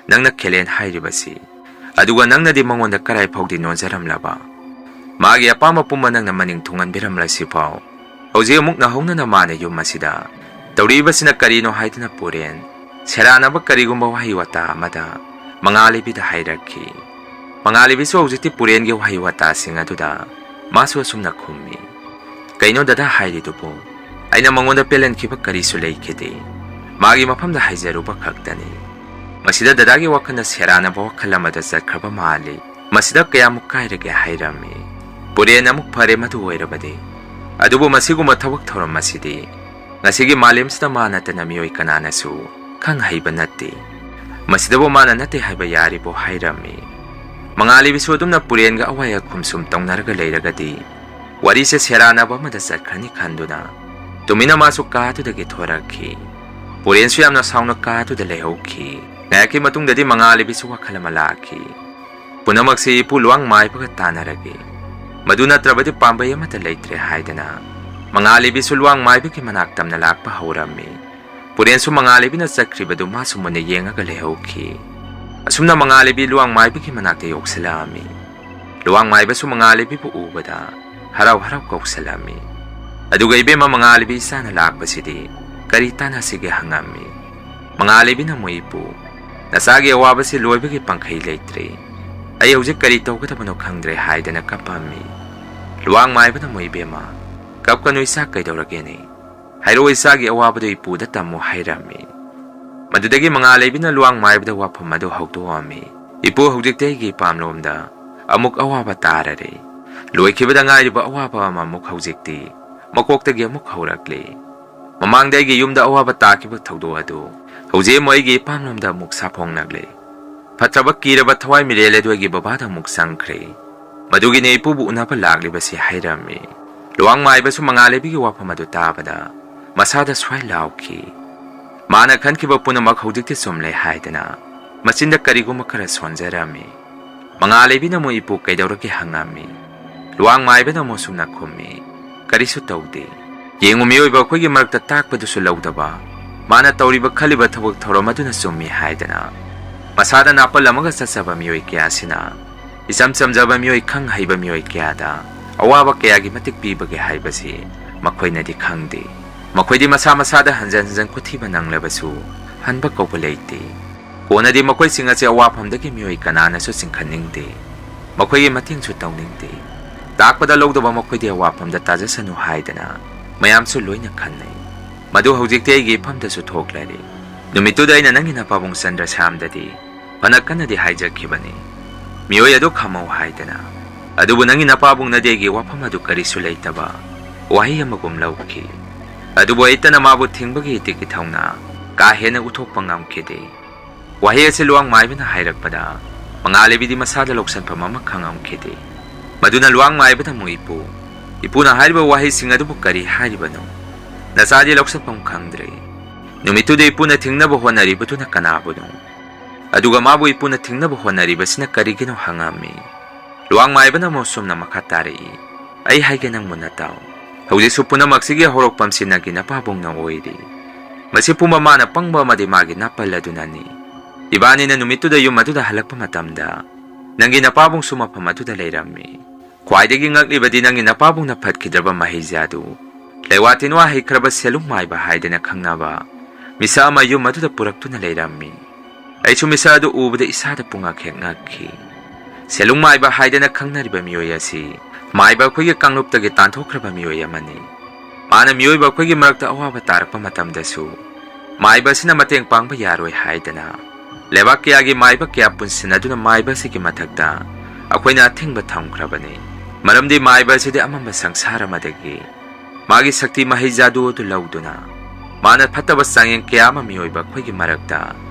ꯅꯪꯅ ꯈꯦꯂꯦꯟ ꯍꯥꯏꯔꯤꯕꯁꯤ? ꯑꯗꯨꯒ ꯅꯪꯅꯗꯤ ꯃꯉꯣꯟꯗ ꯀꯔꯥꯏ ꯐꯥꯎꯗꯤ ꯅꯣꯟꯖꯔꯝꯂꯕ? ꯃꯥꯒꯤ ꯑꯄꯥꯝꯕ ꯄꯨꯝꯕ ꯅꯪꯅ ꯃꯅꯤꯡ ꯊꯨꯡꯍꯟꯕꯤꯔꯝꯂꯁꯤꯐꯥꯎ ꯍꯧꯖꯤꯛ ꯑꯃꯨꯛ ꯅꯧꯍꯧꯅꯅ ꯃꯥꯅ ꯌꯨꯝ ꯑꯁꯤꯗ ꯇꯧꯔꯤꯕꯁꯤꯅ ꯀꯔꯤꯅꯣ ꯍꯥꯏꯗꯨꯅ ꯄꯨꯔꯦꯟ ꯁꯦꯔꯥꯟꯅꯕ ꯀꯔꯤꯒꯨꯝꯕ ꯋꯥꯍꯩ ꯋꯥꯇꯥ ꯑꯃꯗ ꯃꯉꯥꯜꯂꯩꯕꯤꯗ ꯍꯥꯏꯔꯛꯈꯤ꯫ ꯃꯉꯥꯜꯂꯩꯕꯤꯁꯨ ꯍꯧꯖꯤꯛꯇꯤ ꯄꯨꯔꯦꯟꯒꯤ ꯋꯥꯍꯩ ꯋꯥꯇꯥꯁꯤꯡ ꯑꯗꯨꯗ ꯃꯥꯁꯨ ꯑꯁꯨꯝꯅ ꯈꯨꯝꯃꯤ꯫ ꯀꯩꯅꯣ ꯗꯗꯥ ꯍꯥꯏꯔꯤꯗꯨꯕꯨ? ꯑꯩꯅ ꯃꯉꯣꯟꯗ ꯄꯦꯜꯍꯟꯈꯤꯕ ꯀꯔꯤꯁꯨ ꯂꯩꯈꯤꯗꯦ꯫ ꯃꯥꯒꯤ ꯃꯐꯝꯗ ꯍꯥꯏꯖꯔꯨꯕ ꯈꯛꯇꯅꯤ꯫ ꯃꯁꯤꯗ ꯗꯗꯥꯒꯤ ꯋꯥꯈꯜꯅ ꯁꯦꯔꯥꯟꯅꯕ ꯋꯥꯈꯜ ꯑꯃꯗ ꯆꯠꯈ꯭ꯔꯕ ꯃꯥꯜꯂꯤ꯫ ꯃꯁꯤꯗ ꯀꯌꯥꯃꯨꯛ ꯀꯥꯏꯔꯒꯦ ꯍꯥꯏꯔꯝꯃꯤ꯫ ꯄꯨꯔꯦꯟ ꯑꯃꯨꯛ ꯐꯔꯦ ꯃꯗꯨ ꯑꯣꯏꯔꯕꯗꯤ ꯑꯗꯨꯕꯨ ꯃꯁꯤꯒꯨꯝꯕ ꯊꯕꯛ ꯊꯧꯔꯝ ꯑꯁꯤꯗꯤ ꯉꯁꯤꯒꯤ ꯃꯥꯂꯦꯝꯁꯤꯗ ꯃꯥ ꯅꯠꯇꯅ ꯃꯤꯑꯣꯏ ꯀꯅꯥꯅꯁꯨ ꯈꯪ ꯍꯩꯕ ꯅꯠꯇꯦ꯫ ꯃꯁꯤꯗꯕꯨ ꯃꯥꯅ ꯅꯠꯇꯦ ꯍꯥꯏꯕ ꯌꯥꯔꯤꯕꯣ ꯍꯥꯏꯔꯝꯃꯤ꯫ ꯃꯉꯥꯜꯂꯩꯕꯤꯁꯨ ꯑꯗꯨꯝꯅ ꯄꯨꯔꯦꯟꯒ ꯑꯋꯥꯏ ꯑꯈꯨꯝ ꯁꯨꯝ ꯇꯧꯅꯔꯒ ꯂꯩꯔꯒꯗꯤ ꯋꯥꯔꯤꯁꯦ ꯁꯦꯔꯥꯟꯅꯕ ꯑꯃꯗ ꯆꯠꯈ꯭ꯔꯅꯤ ꯈꯟꯗꯨꯅ ꯇꯨꯃꯤꯟꯅ ꯃꯥꯁꯨ ꯀꯥꯗꯨꯗꯒꯤ ꯊꯣꯔꯛꯈꯤ꯫ ꯄꯨꯔꯦꯟꯁꯨ ꯌꯥꯝꯅ ꯁꯥꯎꯅ ꯀꯥꯗꯨꯗ ꯂꯩꯍꯧꯈꯤ꯫ ꯉꯥꯏꯍꯥꯛꯀꯤ ꯃꯇꯨꯡꯗꯗꯤ ꯃꯉꯥꯜꯂꯩꯕꯤꯁꯨ ꯋꯥꯈꯜ ꯑꯃ ꯂꯥꯛꯈꯤ꯫ ꯄꯨꯝꯅꯃꯛꯁꯤ ꯏꯄꯨ ꯂꯨꯋꯥꯡ ꯃꯥꯏꯕꯒ ꯇꯥꯟꯅꯔꯒꯦ꯫ ꯃꯗꯨ ꯅꯠꯇ꯭ꯔꯕꯗꯤ ꯄꯥꯝꯕꯩ ꯑꯃꯠꯇ ꯂꯩꯇ꯭ꯔꯦ ꯍꯥꯏꯗꯅ ꯃꯉꯥꯜꯂꯩꯕꯤꯁꯨ ꯂꯨꯋꯥꯡ ꯃꯥꯏꯕꯒꯤ ꯃꯅꯥꯛ ꯇꯝꯅ ꯂꯥꯛꯄ ꯍꯧꯔꯝꯃꯤ꯫ ꯄꯨꯔꯦꯟꯁꯨ ꯃꯉꯥꯜꯂꯩꯕꯤꯅ ꯆꯠꯈ꯭ꯔꯤꯕꯗꯨ ꯃꯥꯁꯨ ꯃꯨꯟꯅ ꯌꯦꯡꯉꯒ ꯂꯩꯍꯧꯈꯤ꯫ ꯑꯁꯨꯝꯅ ꯃꯉꯥꯜꯂꯩꯕꯤ ꯂꯨꯋꯥꯡ ꯃꯥꯏꯕꯒꯤ ꯃꯅꯥꯛꯇ ꯌꯧꯁꯤꯜꯂꯛꯑꯝꯃꯤ꯫ ꯂꯨꯋꯥꯡ ꯃꯥꯏꯕꯁꯨ ꯃꯉꯥꯜꯂꯩꯕꯤꯕꯨ ꯎꯕꯗ ꯍꯔꯥꯎ ꯍꯔꯥꯎ ꯀꯧꯁꯤꯜꯂꯝꯃꯤ꯫ ꯑꯗꯨꯒ ꯏꯕꯦꯝꯃ ꯃꯉꯥꯜꯂꯩꯕꯤ ꯏꯆꯥꯅ ꯂꯥꯛꯄꯁꯤꯗꯤ ꯀꯔꯤ ꯇꯥꯟꯅꯁꯤꯒꯦ ꯍꯪꯉꯝꯃꯤ꯫ ꯃꯉꯥꯜꯂꯩꯕꯤꯅ ꯃꯣꯏꯕꯨ ꯅꯆꯥꯒꯤ ꯑꯋꯥꯕꯁꯤ ꯂꯣꯏꯕꯒꯤ ꯄꯪꯈꯩ ꯂꯩꯇ꯭ꯔꯦ꯫ ꯑꯩ ꯍꯧꯖꯤꯛ ꯀꯔꯤ ꯇꯧꯒꯗꯕꯅꯣ ꯈꯪꯗ꯭ꯔꯦ ꯍꯥꯏꯗꯅ ꯀꯞꯄꯝꯃꯤ꯫ ꯂꯨꯋꯥꯡ ꯃꯥꯏꯕꯅ ꯃꯣꯏ ꯏꯕꯦꯝꯃ ꯀꯞꯀꯅꯨ ꯏꯆꯥ ꯀꯩꯗꯧꯔꯒꯦꯅꯦ? ꯍꯥꯏꯔꯛꯑꯣ ꯏꯆꯥꯒꯤ ꯑꯋꯥꯕꯗꯨ ꯏꯄꯨꯗ ꯇꯝꯃꯨ ꯍꯥꯏꯔꯝꯃꯤ꯫ ꯃꯗꯨꯗꯒꯤ ꯃꯉꯥꯜꯂꯩꯕꯤꯅ ꯂꯨꯋꯥꯡ ꯃꯥꯏꯕꯗ ꯋꯥꯐꯝ ꯑꯗꯨ ꯍꯧꯗꯣꯛꯑꯝꯃꯤ꯫ ꯏꯄꯨ ꯍꯧꯖꯤꯛꯇꯤ ꯑꯩꯒꯤ ꯏꯄꯥꯝꯂꯣꯝꯗ ꯑꯃꯨꯛ ꯑꯋꯥꯕ ꯇꯥꯔꯔꯦ꯫ ꯂꯣꯏꯈꯤꯕꯗ ꯉꯥꯏꯔꯤꯕ ꯑꯋꯥꯕ ꯑꯃꯃꯨꯛ ꯍꯧꯖꯤꯛꯇꯤ ꯃꯀꯣꯛꯇꯒꯤ ꯑꯃꯨꯛ ꯍꯧꯔꯛꯂꯤ꯫ ꯃꯃꯥꯡꯗ ꯑꯩꯒꯤ ꯌꯨꯝꯗ ꯑꯋꯥꯕ ꯇꯥꯈꯤꯕ ꯊꯧꯗꯣꯛ ꯑꯗꯨ ꯍꯧꯖꯤꯛ ꯑꯃꯨꯛ ꯑꯩꯒꯤ ꯏꯄꯥꯝꯂꯣꯝꯗ ꯑꯃꯨꯛ ꯁꯥꯐꯣꯡꯂꯛꯂꯤ꯫ ꯐꯠꯇ꯭ꯔꯕ ꯀꯤꯔꯕ ꯊꯋꯥꯏ ꯃꯤꯔꯦꯜ ꯑꯗꯨ ꯑꯩꯒꯤ ꯕꯕꯥꯗ ꯑꯃꯨꯛ ꯆꯪꯈ꯭ꯔꯦ꯫ ꯃꯗꯨꯒꯤꯅꯦ ꯏꯄꯨꯕꯨ ꯎꯅꯕ ꯂꯥꯛꯂꯤꯕꯁꯤ ꯍꯥꯏꯔꯝꯃꯤ꯫ ꯂꯨꯋꯥꯡ ꯃꯥꯏꯕꯁꯨ ꯃꯉꯥꯜꯂꯩꯕꯤꯒꯤ ꯋꯥꯐꯝ ꯑꯗꯨ ꯇꯥꯕꯗ ꯃꯁꯥꯗ ꯁ꯭ꯋꯥꯏ ꯂꯥꯎꯈꯤ꯫ ꯃꯥꯅ ꯈꯟꯈꯤꯕ ꯄꯨꯝꯅꯃꯛ ꯍꯧꯖꯤꯛꯇꯤ ꯆꯨꯝꯂꯦ ꯍꯥꯏꯗꯅ ꯃꯆꯤꯟꯗ ꯀꯔꯤꯒꯨꯝꯕ ꯈꯔ ꯁꯣꯟꯖꯔꯝꯃꯤ꯫ ꯃꯉꯥꯜꯂꯩꯕꯤꯅ ꯃꯣꯏ ꯏꯄꯨ ꯀꯩꯗꯧꯔꯒꯦ ꯍꯪꯉꯝꯃꯤ꯫ ꯂꯨꯋꯥꯡ ꯃꯥꯏꯕꯅ ꯑꯃꯨꯛ ꯁꯨꯝꯅ ꯈꯨꯝꯃꯤ꯫ ꯀꯔꯤꯁꯨ ꯇꯧꯗꯦ꯫ ꯌꯦꯡꯉꯨ ꯃꯤꯑꯣꯏꯕ ꯑꯩꯈꯣꯏꯒꯤ ꯃꯔꯛꯇ ꯇꯥꯛꯄꯗꯨꯁꯨ ꯂꯧꯗꯕ ꯃꯥꯅ ꯇꯧꯔꯤꯕ ꯈꯜꯂꯤꯕ ꯊꯕꯛ ꯊꯧꯔꯝ ꯑꯗꯨꯅ ꯆꯨꯝꯃꯤ ꯍꯥꯏꯗꯅ ꯃꯁꯥꯗ ꯅꯥꯄꯜ ꯑꯃꯒ ꯆꯠꯆꯕ ꯃꯤꯑꯣꯏ ꯀꯌꯥꯁꯤꯅ ꯏꯆꯝ ꯆꯝꯖꯕ ꯃꯤꯑꯣꯏ ꯈꯪ ꯍꯩꯕ ꯃꯤꯑꯣꯏ ꯀꯌꯥꯗ ꯑꯋꯥꯕ ꯀꯌꯥꯒꯤ ꯃꯇꯤꯛ ꯄꯤꯕꯒꯦ ꯍꯥꯏꯕꯁꯤ ꯃꯈꯣꯏꯅꯗꯤ ꯈꯪꯗꯦ꯫ ꯃꯈꯣꯏꯗꯤ ꯃꯁꯥ ꯃꯁꯥꯗ ꯍꯟꯖꯟ ꯍꯟꯖꯟ ꯈꯨꯊꯤꯕ ꯅꯪꯂꯕꯁꯨ ꯍꯟꯕ ꯀꯧꯕ ꯂꯩꯇꯦ꯫ ꯀꯣꯟꯅꯗꯤ ꯃꯈꯣꯏꯁꯤꯡ ꯑꯁꯤ ꯑꯋꯥꯐꯝꯗꯒꯤ ꯃꯤꯑꯣꯏ ꯀꯅꯥꯅꯁꯨ ꯆꯤꯡꯈꯠꯅꯤꯡꯗꯦ꯫ ꯃꯈꯣꯏꯒꯤ ꯃꯇꯦꯡꯁꯨ ꯇꯧꯅꯤꯡꯗꯦ꯫ ꯇꯥꯛꯄꯗ ꯂꯧꯗꯕ ꯃꯈꯣꯏꯗꯤ ꯑꯋꯥꯐꯝꯗ ꯇꯥꯖꯁꯅꯨ ꯍꯥꯏꯗꯅ ꯃꯌꯥꯝꯁꯨ ꯂꯣꯏꯅ ꯈꯟꯅꯩ꯫ ꯃꯗꯨ ꯍꯧꯖꯤꯛꯇꯤ ꯑꯩꯒꯤ ꯏꯐꯝꯗꯁꯨ ꯊꯣꯛꯂꯔꯤ꯫ ꯅꯨꯃꯤꯠꯇꯨꯗ ꯑꯩꯅ ꯅꯪꯒꯤ ꯅꯄꯥꯕꯨꯡ ꯆꯟꯗ꯭ꯔꯁ꯭ꯌꯥꯝꯗꯗꯤ ꯐꯅ ꯀꯟꯅꯗꯤ ꯍꯥꯏꯖꯈꯤꯕꯅꯤ ꯃꯤꯑꯣꯏ ꯑꯗꯨ ꯈꯝꯃꯧ ꯍꯥꯏꯗꯅ ꯑꯗꯨꯕꯨ ꯅꯪꯒꯤ ꯅꯄꯥꯕꯨꯡꯅꯗꯤ ꯑꯩꯒꯤ ꯋꯥꯐꯝ ꯑꯗꯨ ꯀꯔꯤꯁꯨ ꯂꯩꯇꯕ ꯋꯥꯍꯩ ꯑꯃꯒꯨꯝ ꯂꯧꯈꯤ ꯑꯗꯨꯕꯨ ꯑꯩꯇꯅ ꯃꯥꯕꯨ ꯊꯤꯡꯕꯒꯤ ꯏꯇꯤꯛꯀꯤ ꯊꯧꯅꯥ ꯀꯥ ꯍꯦꯟꯅ ꯎꯠꯊꯣꯛꯄ ꯉꯝꯈꯤꯗꯦ ꯋꯥꯍꯩ ꯑꯁꯤ ꯂꯨꯋꯥꯡ ꯃꯥꯏꯕꯅ ꯍꯥꯏꯔꯛꯄꯗ ꯃꯉꯥꯂꯩꯕꯤꯗꯤ ꯃꯁꯥꯗ ꯂꯧꯁꯟꯐꯝ ꯑꯃ ꯈꯪꯉꯝꯈꯤꯗꯦ ꯃꯗꯨꯅ ꯂꯨꯋꯥꯡ ꯃꯥꯏꯕꯗ ꯑꯃꯨꯛ ꯏꯄꯨꯅ ꯍꯥꯏꯔꯤꯕ ꯋꯥꯍꯩꯁꯤꯡ ꯑꯗꯨꯕꯨ ꯀꯔꯤ ꯍꯥꯏꯔꯤꯕꯅꯣ ꯅꯆꯥꯗꯤ ꯂꯧꯁꯟꯐꯝ ꯈꯪꯗ꯭ꯔꯦ ꯅꯨꯃꯤꯠꯇꯨꯗ ꯏꯄꯨꯅ ꯊꯤꯡꯅꯕ ꯍꯣꯠꯅꯔꯤꯕꯗꯨꯅ ꯀꯅꯥꯕꯨꯅꯣ ꯑꯗꯨꯒ ꯃꯥꯕꯨ ꯏꯄꯨꯅ ꯊꯤꯡꯅꯕ ꯍꯣꯠꯅꯔꯤꯕꯁꯤꯅ ꯀꯔꯤꯒꯤꯅꯣ ꯍꯪꯉꯝꯃꯤ ꯂꯨꯋꯥꯡ ꯃꯥꯏꯕꯅ ꯑꯃꯨꯛ ꯁꯨꯝꯅ ꯃꯈꯥ ꯇꯥꯔꯛꯏ ꯑꯩ ꯍꯥꯏꯒꯦ ꯅꯪ ꯃꯨꯟꯅ ꯇꯥꯎ ꯍꯧꯖꯤꯛꯁꯨ ꯄꯨꯝꯅꯃꯛꯁꯤꯒꯤ ꯍꯧꯔꯛꯐꯝꯁꯤ ꯅꯪꯒꯤ ꯅꯄꯥꯕꯨꯡꯅ ꯑꯣꯏꯔꯤ ꯃꯁꯤ ꯄꯨꯝꯕ ꯃꯥꯅ ꯄꯪꯕ ꯑꯃꯗꯤ ꯃꯥꯒꯤ ꯅꯥꯄꯜ ꯑꯗꯨꯅꯅꯤ 이반이는 누미뚜다 유마두다 할락pa 마tam다. 낭기 나빠봉 수마파 마두다 레이람미. 과이데기 ngakliबदी नंगी नपाबुंग न फटखिद्रबा महिजादु लेवातिनवा हैख्रबा सेलुंग माइबा हाइदेना खंगनाबा मिसा अमा युम मदुदा पुरक्तुना लेराम्मी ऐछु मिसा अदु उबदा इसादा पुंगा खेंगाखि सेलुंग माइबा हाइदेना खंगनारिबा मियोय असि माइबा खोइगे कांगलुपतगे तांथोख्रबा मियोय अमनि माना मियोयबा खोइगे मरक्ता अवाबा तारकपा मतमदसु माइबा सिना मतेंग पांगबा यारोय हाइदेना लेबाक कयागी माइबा कया पुनसिनदुना माइबा सिगी मथक्ता अखोइना अथिंगबा थमख्रबनि मरमदी माइबा सिदे अमंबा संसार अमदगी मागी शक्ति महिजादु अदु लौदुना माना फत्तबा सांगें कयामा मियोइबा खोइगी मरक्ता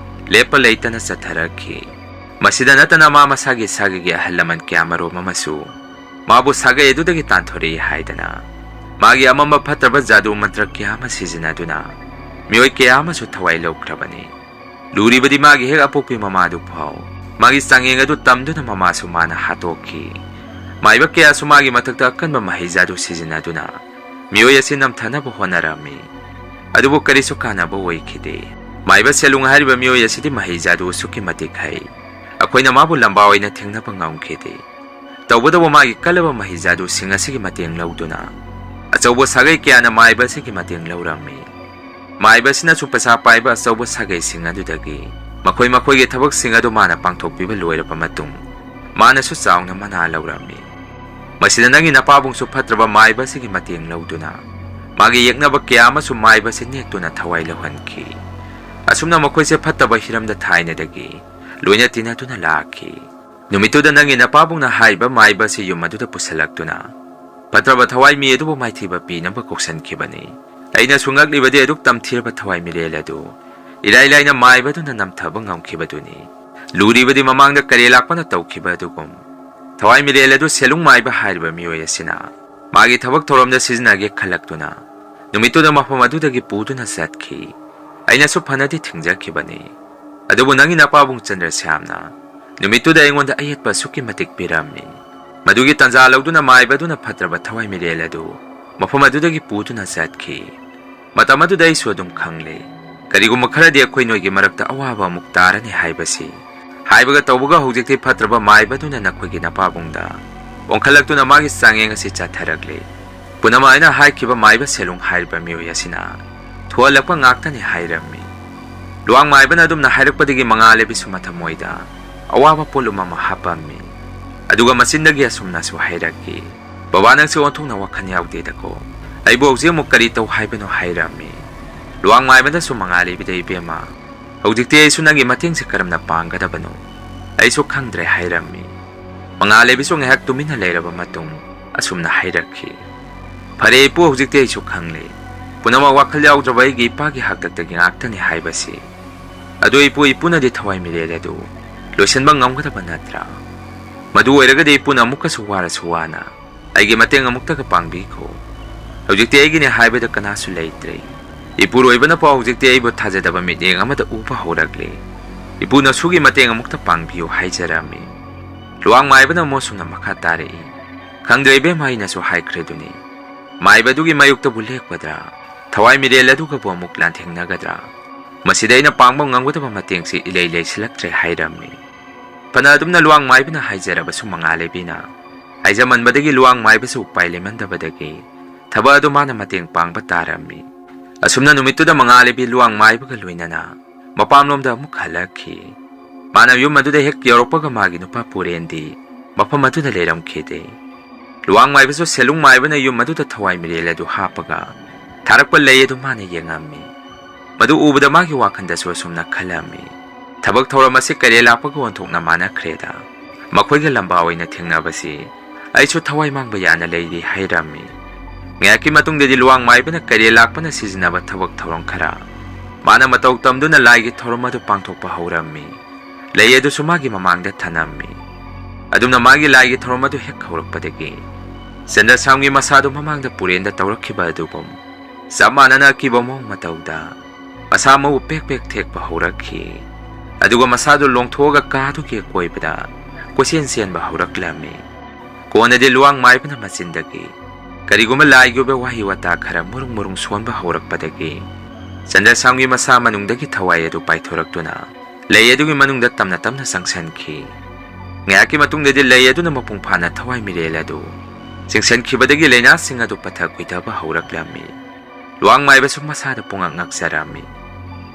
लेपा लेतना चथरखि मसिदा नतना मा मसागी सागिगी अहलमन कयामरो ममसु माबु सागे एदुदगी तांथोरि हाइदना मागी अमंबा फत्तबा जादु मंत्र कयामा सिजिनादुना मियोइ कयामासु थवाइ लौख्रबनि लुरिबदी मागी हेक अपोपि ममादु फाउ मागी सांगें अदु तमदुना ममासु माना हातोखि माइबा कयासु मागी मथक्ता अकनबा महिजादु सिजिनादुना मियोय असि नमथनबा होनरामि अदुबु करिसु कानाबा ओइखिदे माइबा सेलुंग हारिबा मियोय असिदि महिजादु सुकि मतिक है अखोइना माबु लंबा ओइना थेंगनबा ngamkhide तौबदबो मागी कलबा महिजादु सिंग असिगि मतेंग लौदुना अचौबो सागै कयाना माइबा सिगि मतेंग लौरामि माइबा सिना सुपसा पाइबा अचौबो सागै सिंग अदुदगी मखोइ मखोइगे थबक सिंग अदु माना पांगथोकपिबा लोइरबा मतुंग मानसु चाउना मना लौरामि मसिदा नंगी नपाबुंगसु फत्रबा माइबा सिगी मतेंग लौदुना मागी येकनबा कयामसु माइबा से नेक्तुना थवाइ लौहनखि असुमना मखोइसे फत्तबा हिरमदा थाइनेदगी लोइना तिनातुना लाखि नुमितुदा नंगी नपाबुंगना हाइबा माइबा से युमदुदा पुसलक्तुना फत्रबा थवाइ मी अदुबु माइथिबा पिनबा कोक्सनखिबनि अइना सुंगक्लिबदि अदुक तमथिरबा थवाइ मिरेलदु इलाइलाइना माइबदुना नमथबा ngamkhibaduni लुरिबदि ममांगदा करेलाकपना तौखिबदुगुम थवाइ मिरेलदु सेलुंग माइबा हाइबा मियोय असिना मागी थबक थोरमदा सिजनागे खलक्तुना नुमितुदा मफम अदुदगी पुदुना चतखि अइनासु फनदि थिंगजखिबनि अदुबु नंगी नपाबुंग चंद्रश्यामना नुमितुदा अइंगोंदा अयेतपा सुकि मतिक पिरामि मदुगी तंजा लौदुना माइबदुना फत्रबा थवाइ मिरेलदु मफम अदुदगी पुदुना चतखि मतम अदुदा अइसु अदुम खंगले करिगुम खरदि अखोइ नोइगी मरक्ता अवाबा मुक तारनि हाइबसि हाइबगा तौबगा हौजिक्ति फत्रबा माइबदुना नखोइगी नपाबुंगदा ओंखलक्तुना मागी सांगेंग असि चाथरगले पुनमा आइना हाइखिबा माइबा सेलुंग हाइबा मियोय असिना थोलक्पा ngaktani हाइरमि लुवांग माइबना अदुमना हाइरकपदगी मंगालेबिसु मथमोइदा अवाबा पोलुमा हापमि अदुगा मसिनदगी असुमनासु हाइरकि बाबा नंगसु ओंथोंना वखन यावदेदको अइबो हौजे मुक करि तौ हाइबनो हाइरमि लुवांग माइबना सु मंगालेबिदे इबेमा हौजिक्ति अइसु नंगी मतेंगसे करमना पांगदबनो अइसु खंगद्रे हाइरमि मंगालेबिसु ngahak tumina leiraba matung asumna hairaki फरे इपु हौजिक्ति अइसु खंगले पुनमा वाखल यावद्रबा अइगी इपागी हाक्तक्तगी ngaktani हाइबसि अदु इपुनदि थवाइ मिरेलदु लोइसनबा ngamगदबा नत्रा मदु ओइरगदि इपुना अमुकसु वारसु वाना अइगी मतेंग अमुक्तगा पांगबिखो हौजिक्ति अइगिने हाइबदा कनासु लेइत्रे इपु रोइबना पाउ हौजिक्ति अइबु थाजदबा मिटेंग अमदा उबा हौरगले इपुना सुगी मतेंग अमुक्ता पांगबियो हाइजरामि लुवांग माइबना मोसुना मखा तारे खंगद्रे बे माइनासु हाइख्रेदुनि माइबदुगी मायुक्ता बुलेकपद्रा थवाइ मिरेलदुगा बो अमुक लांथेंगनगद्रा मसिदैना पांगबा ngangगदबा मतेंगसि इलै लेसिलक्त्रे हाइरमि फना अदुमना लुवांग माइबना हाइजरबसु मंगालेबिना हाइजमनबदगी लुवांग माइबसु उपाय लेमनदबदगी थबा अदु माना मतेंग पांगबा तारमि असुमना नुमितुदा मंगालेबि लुवांग माइबगा लोइनना मपामलोमदा अमुक हलखि माना युम अदुदा हेक यौरपगा मागी नुपा पुरेंदी मफम अदुदा लेरमखिदे लुवांग माइबसु सेलुंग माइबना युम अदुदा थवाइ मिरेलदु हापगा थारकपा लैयदु माना येंगम्मि मदु उबदा मागी वाखंदसु असुमना खलम्मि ꯊꯕꯛ ꯊꯧꯔꯝ ꯑꯁꯤ ꯀꯔꯦ ꯂꯥꯛꯄꯒ ꯑꯣꯟꯊꯣꯛꯅ ꯃꯥꯟꯅꯈ꯭ꯔꯦꯗ ꯃꯈꯣꯏꯒ ꯂꯝꯕꯥ ꯑꯣꯏꯅ ꯊꯦꯡꯅꯕꯁꯤ ꯑꯩꯁꯨ ꯊꯋꯥꯏ ꯃꯥꯡꯕ ꯌꯥꯅ ꯂꯩꯔꯤ ꯍꯥꯏꯔꯝꯃꯤ ꯉꯥꯏꯍꯥꯛꯀꯤ ꯃꯇꯨꯡꯗꯗꯤ ꯂꯨꯋꯥꯡ ꯃꯥꯏꯕꯅ ꯀꯔꯦ ꯂꯥꯛꯄꯅ ꯁꯤꯖꯤꯟꯅꯕ ꯊꯕꯛ ꯊꯧꯔꯝ ꯈꯔ ꯃꯥꯅ ꯃꯇꯧ ꯇꯝꯗꯨꯅ ꯂꯥꯏꯒꯤ ꯊꯧꯔꯝ ꯑꯗꯨ ꯄꯥꯡꯊꯣꯛꯄ ꯍꯧꯔꯝꯃꯤ ꯂꯩ ꯑꯗꯨꯁꯨ ꯃꯥꯒꯤ ꯃꯃꯥꯡꯗ ꯊꯅꯝꯃꯤ ꯑꯗꯨꯝꯅ ꯃꯥꯒꯤ ꯂꯥꯏꯒꯤ ꯊꯧꯔꯝ ꯑꯗꯨ ꯍꯦꯛ ꯍꯧꯔꯛꯄꯗꯒꯤ ꯆꯟꯗ꯭ꯔꯁꯥꯝꯒꯤ ꯃꯁꯥꯗꯨ ꯃꯃꯥꯡꯗ ꯄꯨꯔꯦꯟꯗ ꯇꯧꯔꯛꯈꯤꯕ ꯑꯗꯨꯒꯨꯝ ꯆꯞ ꯃꯥꯟꯅꯅ ꯑꯀꯤꯕ ꯃꯑꯣꯡ ꯃꯇꯧꯗ ꯃꯁꯥ ꯃꯎ ꯄꯦꯛ ꯄꯦꯛ ꯊꯦꯛꯄ ꯍꯧꯔꯛꯈꯤ ꯑꯗꯨꯒ ꯃꯁꯥꯗꯨ ꯂꯣꯡꯊꯣꯛꯑꯒ ꯀꯥꯗꯨꯒꯤ ꯑꯀꯣꯏꯕꯗ ꯀꯣꯏꯆꯦꯟ ꯆꯦꯟꯕ ꯍꯧꯔꯛꯂꯝꯃꯤ ꯀꯣꯟꯅꯗꯤ ꯂꯨꯋꯥꯡ ꯃꯥꯏꯕꯅ ꯃꯆꯤꯟꯗꯒꯤ ꯀꯔꯤꯒꯨꯝꯕ ꯂꯥꯏꯒꯤ ꯑꯣꯏꯕ ꯋꯥꯍꯩ ꯋꯥꯇꯥ ꯈꯔ ꯃꯨꯔꯨꯡ ꯃꯨꯔꯨꯡ ꯁꯣꯟꯕ ꯍꯧꯔꯛꯄꯗꯒꯤ ꯆꯟꯗ꯭ꯔꯁꯥꯝꯒꯤ ꯃꯁꯥ ꯃꯅꯨꯡꯗꯒꯤ ꯊꯋꯥꯏ ꯑꯗꯨ ꯄꯥꯏꯊꯣꯔꯛꯇꯨꯅ ꯂꯩ ꯑꯗꯨꯒꯤ ꯃꯅꯨꯡꯗ ꯇꯞꯅ ꯇꯞꯅ ꯆꯪꯁꯤꯟꯈꯤ ꯉꯥꯏꯍꯥꯛꯀꯤ ꯃꯇꯨꯡꯗꯗꯤ ꯂꯩ ꯑꯗꯨꯅ ꯃꯄꯨꯡ ꯐꯥꯅ ꯊꯋꯥꯏ ꯃꯤꯔꯦꯜ ꯑꯗꯨ ꯆꯤꯡꯁꯤꯟꯈꯤꯕꯗꯒꯤ ꯂꯩꯅꯥꯁꯤꯡ ꯑꯗꯨ ꯄꯠꯊ ꯀꯨꯏꯊꯕ ꯍꯧꯔꯛꯂꯝꯃꯤ ꯂꯨꯋꯥꯡ ꯃꯥꯏꯕꯁꯨ ꯃꯁꯥꯗ ꯄꯨꯡꯉꯛ ꯉꯛꯆꯔꯝꯃꯤ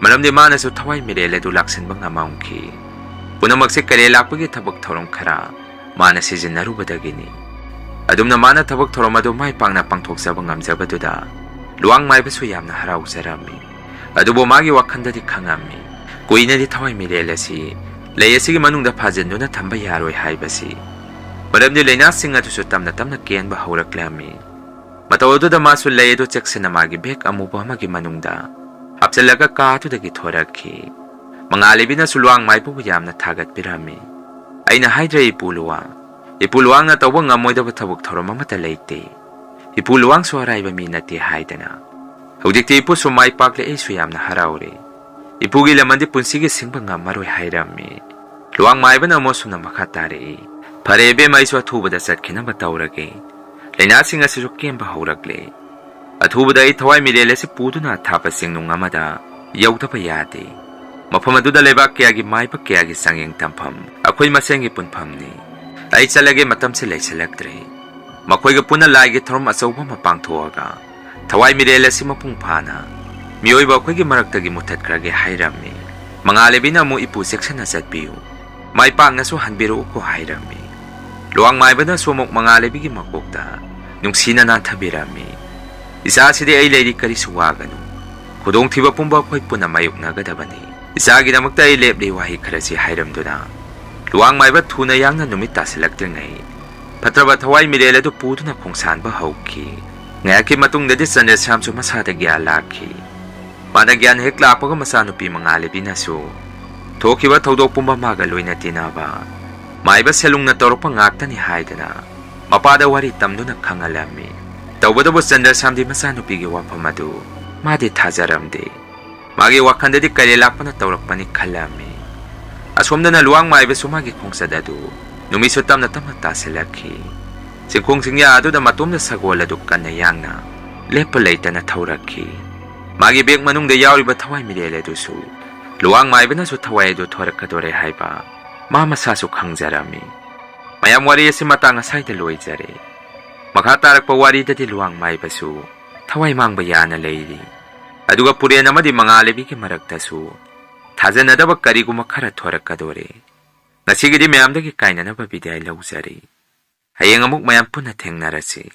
ꯃꯔꯝꯗꯤ ꯃꯥꯅꯁꯨ ꯊꯋꯥꯏ ꯃꯤꯔꯦꯜ ꯑꯗꯨ ꯂꯥꯛꯁꯤꯟꯕ ꯉꯝꯃꯝꯈꯤ ꯄꯨꯝꯅꯃꯛꯁꯦ ꯀꯔꯦ ꯂꯥꯛꯄꯒꯤ ꯊꯕꯛ ꯊꯧꯔꯝ ꯈꯔ ꯃꯥꯅ ꯁꯤꯖꯤꯟꯅꯔꯨꯕꯗꯒꯤꯅꯤ ꯑꯗꯨꯝꯅ ꯃꯥꯅ ꯊꯕꯛ ꯊꯧꯔꯝ ꯑꯗꯨ ꯃꯥꯏ ꯄꯥꯛꯅ ꯄꯥꯡꯊꯣꯛꯆꯕ ꯉꯝꯖꯕꯗꯨꯗ ꯂꯨꯋꯥꯡ ꯃꯥꯏꯕꯁꯨ ꯌꯥꯝꯅ ꯍꯔꯥꯎꯖꯔꯝꯃꯤ ꯑꯗꯨꯕꯨ ꯃꯥꯒꯤ ꯋꯥꯈꯜꯗꯗꯤ ꯈꯪꯉꯝꯃꯤ ꯀꯨꯏꯅꯗꯤ ꯊꯋꯥꯏ ꯃꯤꯔꯦꯜ ꯑꯁꯤ ꯂꯩ ꯑꯁꯤꯒꯤ ꯃꯅꯨꯡꯗ ꯐꯥꯖꯤꯟꯗꯨꯅ ꯊꯝꯕ ꯌꯥꯔꯣꯏ ꯍꯥꯏꯕꯁꯤ ꯃꯔꯝꯗꯤ ꯂꯩꯅꯥꯁꯤꯡ ꯑꯗꯨꯁꯨ ꯇꯞꯅ ꯇꯞꯅ ꯀꯦꯟꯕ ꯍꯧꯔꯛꯂꯝꯃꯤ ꯃꯇꯧ ꯑꯗꯨꯗ ꯃꯥꯁꯨ ꯂꯩ ꯑꯗꯨ ꯆꯦꯛꯁꯤꯟꯅ ꯃꯥꯒꯤ ꯕꯦꯒ ꯑꯃꯨꯕ ꯑꯃꯒꯤ ꯃꯅꯨꯡꯗ ꯍꯥꯞꯆꯤꯜꯂꯒ ꯀꯥ ꯑꯗꯨꯗꯒꯤ ꯊꯣꯔꯛꯈꯤ ꯃꯉꯥꯜꯂꯩꯕꯤꯅꯁꯨ ꯂꯨꯋꯥꯡ ꯃꯥꯏꯕꯕꯨ ꯌꯥꯝꯅ ꯊꯥꯒꯠꯄꯤꯔꯝꯃꯤ ꯑꯩꯅ ꯍꯥꯏꯗ꯭ꯔꯦ ꯏꯄꯨ ꯂꯨꯋꯥꯡꯅ ꯇꯧꯕ ꯉꯝꯃꯣꯏꯗꯕ ꯊꯕꯛ ꯊꯧꯔꯝ ꯑꯃꯠꯇ ꯂꯩꯇꯦ ꯏꯄꯨ ꯂꯨꯋꯥꯡꯁꯨ ꯑꯔꯥꯏꯕ ꯃꯤ ꯅꯠꯇꯦ ꯍꯥꯏꯗꯅ ꯍꯧꯖꯤꯛꯇꯤ ꯏꯄꯨꯁꯨ ꯃꯥꯏ ꯄꯥꯛꯂꯦ ꯑꯩꯁꯨ ꯌꯥꯝꯅ ꯍꯔꯥꯎꯔꯦ ꯏꯄꯨꯒꯤ ꯂꯃꯟꯗꯤ ꯄꯨꯟꯁꯤꯒꯤ ꯁꯤꯡꯕ ꯉꯝꯃꯔꯣꯏ ꯍꯥꯏꯔꯝꯃꯤ ꯂꯨꯋꯥꯡ ꯃꯥꯏꯕꯅ ꯑꯃꯨꯛ ꯁꯨꯝꯅ ꯃꯈꯥ ꯇꯥꯔꯛꯏ ꯐꯔꯦ ꯏꯕꯦꯝ ꯑꯩꯁꯨ ꯑꯊꯨꯕꯗ ꯆꯠꯈꯤꯅꯕ ꯇꯧꯔꯒꯦ ꯂꯩꯅꯥꯁꯤꯡ ꯑꯁꯤꯁꯨ ꯀꯦꯟꯕ ꯍꯧꯔꯛꯂꯦ ꯑꯊꯨꯕꯗ ꯑꯩ ꯊꯋꯥꯏ ꯃꯤꯔꯦꯜ ꯑꯁꯤ ꯄꯨꯗꯨꯅ ꯑꯊꯥꯞꯄ ꯆꯤꯡꯅꯨꯡ ꯑꯃꯗ ꯌꯧꯗꯕ ꯌꯥꯗꯦ ꯃꯐꯝ ꯑꯗꯨꯗ ꯂꯩꯕꯥꯛ ꯀꯌꯥꯒꯤ ꯃꯥꯏꯕ ꯀꯌꯥꯒꯤ ꯆꯥꯡꯌꯦꯡ ꯇꯝꯐꯝ ꯑꯩꯈꯣꯏ ꯃꯁꯦꯟꯒꯤ ꯄꯨꯟꯐꯝꯅꯤ ꯑꯩ ꯆꯠꯂꯒꯦ ꯃꯇꯝꯁꯦ ꯂꯩꯁꯤꯜꯂꯛꯇ꯭ꯔꯦ ꯃꯈꯣꯏꯒ ꯄꯨꯟꯅ ꯂꯥꯏꯒꯤ ꯊꯧꯔꯝ ꯑꯆꯧꯕ ꯑꯃ ꯄꯥꯡꯊꯣꯛꯑꯒ ꯊꯋꯥꯏ ꯃꯤꯔꯦꯜ ꯑꯁꯤ ꯃꯄꯨꯡ ꯐꯥꯅ ꯃꯤꯑꯣꯏꯕ ꯑꯩꯈꯣꯏꯒꯤ ꯃꯔꯛꯇꯒꯤ ꯃꯨꯠꯊꯠꯈ꯭ꯔꯒꯦ ꯍꯥꯏꯔꯝꯃꯤ ꯃꯉꯥꯜꯂꯩꯕꯤꯅ ꯑꯃꯨꯛ ꯏꯄꯨ ꯆꯦꯛꯁꯤꯟꯅ ꯆꯠꯄꯤꯌꯨ ꯃꯥꯏ ꯄꯥꯛꯅꯁꯨ ꯍꯟꯕꯤꯔꯛꯎꯀꯣ ꯍꯥꯏꯔꯝꯃꯤ ꯂꯨꯋꯥꯡ ꯃꯥꯏꯕꯅꯁꯨ ꯑꯃꯨꯛ ꯃꯉꯥꯜꯂꯩꯕꯤꯒꯤ ꯃꯀꯣꯛꯇ ꯅꯨꯡꯁꯤꯅ ꯅꯥꯟꯊꯕꯤꯔꯝꯃꯤ ꯏꯆꯥꯁꯤꯗꯤ ꯑꯩ ꯂꯩꯔꯤ ꯀꯔꯤꯁꯨ ꯋꯥꯒꯅꯨ ꯈꯨꯗꯣꯡꯊꯤꯕ ꯄꯨꯝꯕ ꯑꯩꯈꯣꯏ ꯄꯨꯟꯅ ꯃꯥꯌꯣꯛꯅꯒꯗꯕꯅꯤ ꯏꯆꯥꯒꯤꯗꯃꯛꯇ ꯑꯩ ꯂꯦꯞꯂꯤ ꯋꯥꯍꯩ ꯈꯔꯁꯤ ꯍꯥꯏꯔꯝꯗꯨꯅ ꯂꯨꯋꯥꯡ ꯃꯥꯏꯕ ꯊꯨꯅ ꯌꯥꯡꯅ ꯅꯨꯃꯤꯠ ꯇꯥꯁꯤꯜꯂꯛꯇ꯭ꯔꯤꯉꯩ ꯐꯠꯇ꯭ꯔꯕ ꯊꯋꯥꯏ ꯃꯤꯔꯦꯜ ꯑꯗꯨ ꯄꯨꯗꯨꯅ ꯈꯣꯡꯁꯥꯟꯕ ꯍꯧꯈꯤ ꯉꯥꯏꯍꯥꯛꯀꯤ ꯃꯇꯨꯡꯗꯗꯤ ꯆꯟꯗ꯭ꯔꯁ꯭ꯌꯥꯝꯁꯨ ꯃꯁꯥꯗ ꯒ꯭ꯌꯥꯟ ꯂꯥꯛꯈꯤ ꯃꯥꯅ ꯒ꯭ꯌꯥꯟ ꯍꯦꯛ ꯂꯥꯛꯄꯒ ꯃꯆꯥꯅꯨꯄꯤ ꯃꯉꯥꯜꯂꯩꯕꯤꯅꯁꯨ ꯊꯣꯛꯈꯤꯕ ꯊꯧꯗꯣꯛ ꯄꯨꯝꯕ ꯃꯥꯒ ꯂꯣꯏꯅ ꯇꯤꯟꯅꯕ ꯃꯥꯏꯕ ꯁꯦꯂꯨꯡꯅ ꯇꯧꯔꯛꯄ ꯉꯥꯛꯇꯅꯤ ꯍꯥꯏꯗꯅ ꯃꯄꯥꯗ ꯋꯥꯔꯤ ꯇꯝꯗꯨꯅ ꯈꯪꯍꯜꯂꯝꯃꯤ ꯇꯧꯕꯇꯕꯨ ꯆꯟꯗ꯭ꯔꯁ꯭ꯌꯥꯝꯗꯤ ꯃꯆꯥꯅꯨꯄꯤꯒꯤ ꯋꯥꯐꯝ ꯑꯗꯨ ꯃꯥꯗꯤ ꯊꯥꯖꯔꯝꯗꯦ ꯃꯥꯒꯤ ꯋꯥꯈꯜꯗꯗꯤ ꯀꯔꯦ ꯂꯥꯛꯄꯅ ꯇꯧꯔꯛꯄꯅꯤ ꯈꯜꯂꯝꯃꯤ ꯑꯁꯣꯝꯗꯅ ꯂꯨꯋꯥꯡ ꯃꯥꯏꯕꯁꯨ ꯃꯥꯒꯤ ꯈꯣꯡꯆꯠ ꯑꯗꯨ ꯅꯨꯃꯤꯠꯁꯨ ꯇꯞꯅ ꯇꯞꯅ ꯇꯥꯁꯤꯜꯂꯛꯈꯤ ꯆꯤꯡꯈꯣꯡ ꯆꯤꯡꯌꯥ ꯑꯗꯨꯗ ꯃꯇꯣꯝꯗ ꯁꯒꯣꯜ ꯑꯗꯨ ꯀꯟꯅ ꯌꯥꯡꯅ ꯂꯦꯞꯄ ꯂꯩꯇꯅ ꯊꯧꯔꯛꯈꯤ ꯃꯥꯒꯤ ꯕꯦꯒ ꯃꯅꯨꯡꯗ ꯌꯥꯎꯔꯤꯕ ꯊꯋꯥꯏ ꯃꯤꯔꯦꯜ ꯑꯗꯨꯁꯨ ꯂꯨꯋꯥꯡ ꯃꯥꯏꯕꯅꯁꯨ ꯊꯋꯥꯏ ꯑꯗꯨ ꯊꯣꯔꯛꯀꯗꯣꯔꯦ ꯍꯥꯏꯕ ꯃꯥ ꯃꯁꯥꯁꯨ ꯈꯪꯖꯔꯝꯃꯤ ꯃꯌꯥꯝ ꯋꯥꯔꯤ ꯑꯁꯤ ꯃꯇꯥꯡ ꯑꯁꯥꯏꯗ ꯂꯣꯏꯖꯔꯦ ꯃꯈꯥ ꯇꯥꯔꯛꯄ ꯋꯥꯔꯤꯗꯗꯤ ꯂꯨꯋꯥꯡ ꯃꯥꯏꯕꯁꯨ ꯊꯋꯥꯏ ꯃꯥꯡꯕ ꯌꯥꯅ ꯂꯩꯔꯤ ꯑꯗꯨꯒ ꯄꯨꯔꯦꯟ ꯑꯃꯗꯤ ꯃꯉꯥꯜꯂꯩꯕꯤꯒꯤ ꯃꯔꯛꯇꯁꯨ ꯊꯥꯖꯅꯗꯕ ꯀꯔꯤꯒꯨꯝꯕ ꯈꯔ ꯊꯣꯔꯛꯀꯗꯣꯔꯦ ꯉꯁꯤꯒꯤꯗꯤ ꯃꯌꯥꯝꯗꯒꯤ ꯀꯥꯏꯅꯅꯕ ꯕꯤꯗꯥꯏ ꯂꯧꯖꯔꯤ ꯍꯌꯦꯡ ꯑꯃꯨꯛ ꯃꯌꯥꯝ ꯄꯨꯟꯅ ꯊꯦꯡꯅꯔꯁꯤ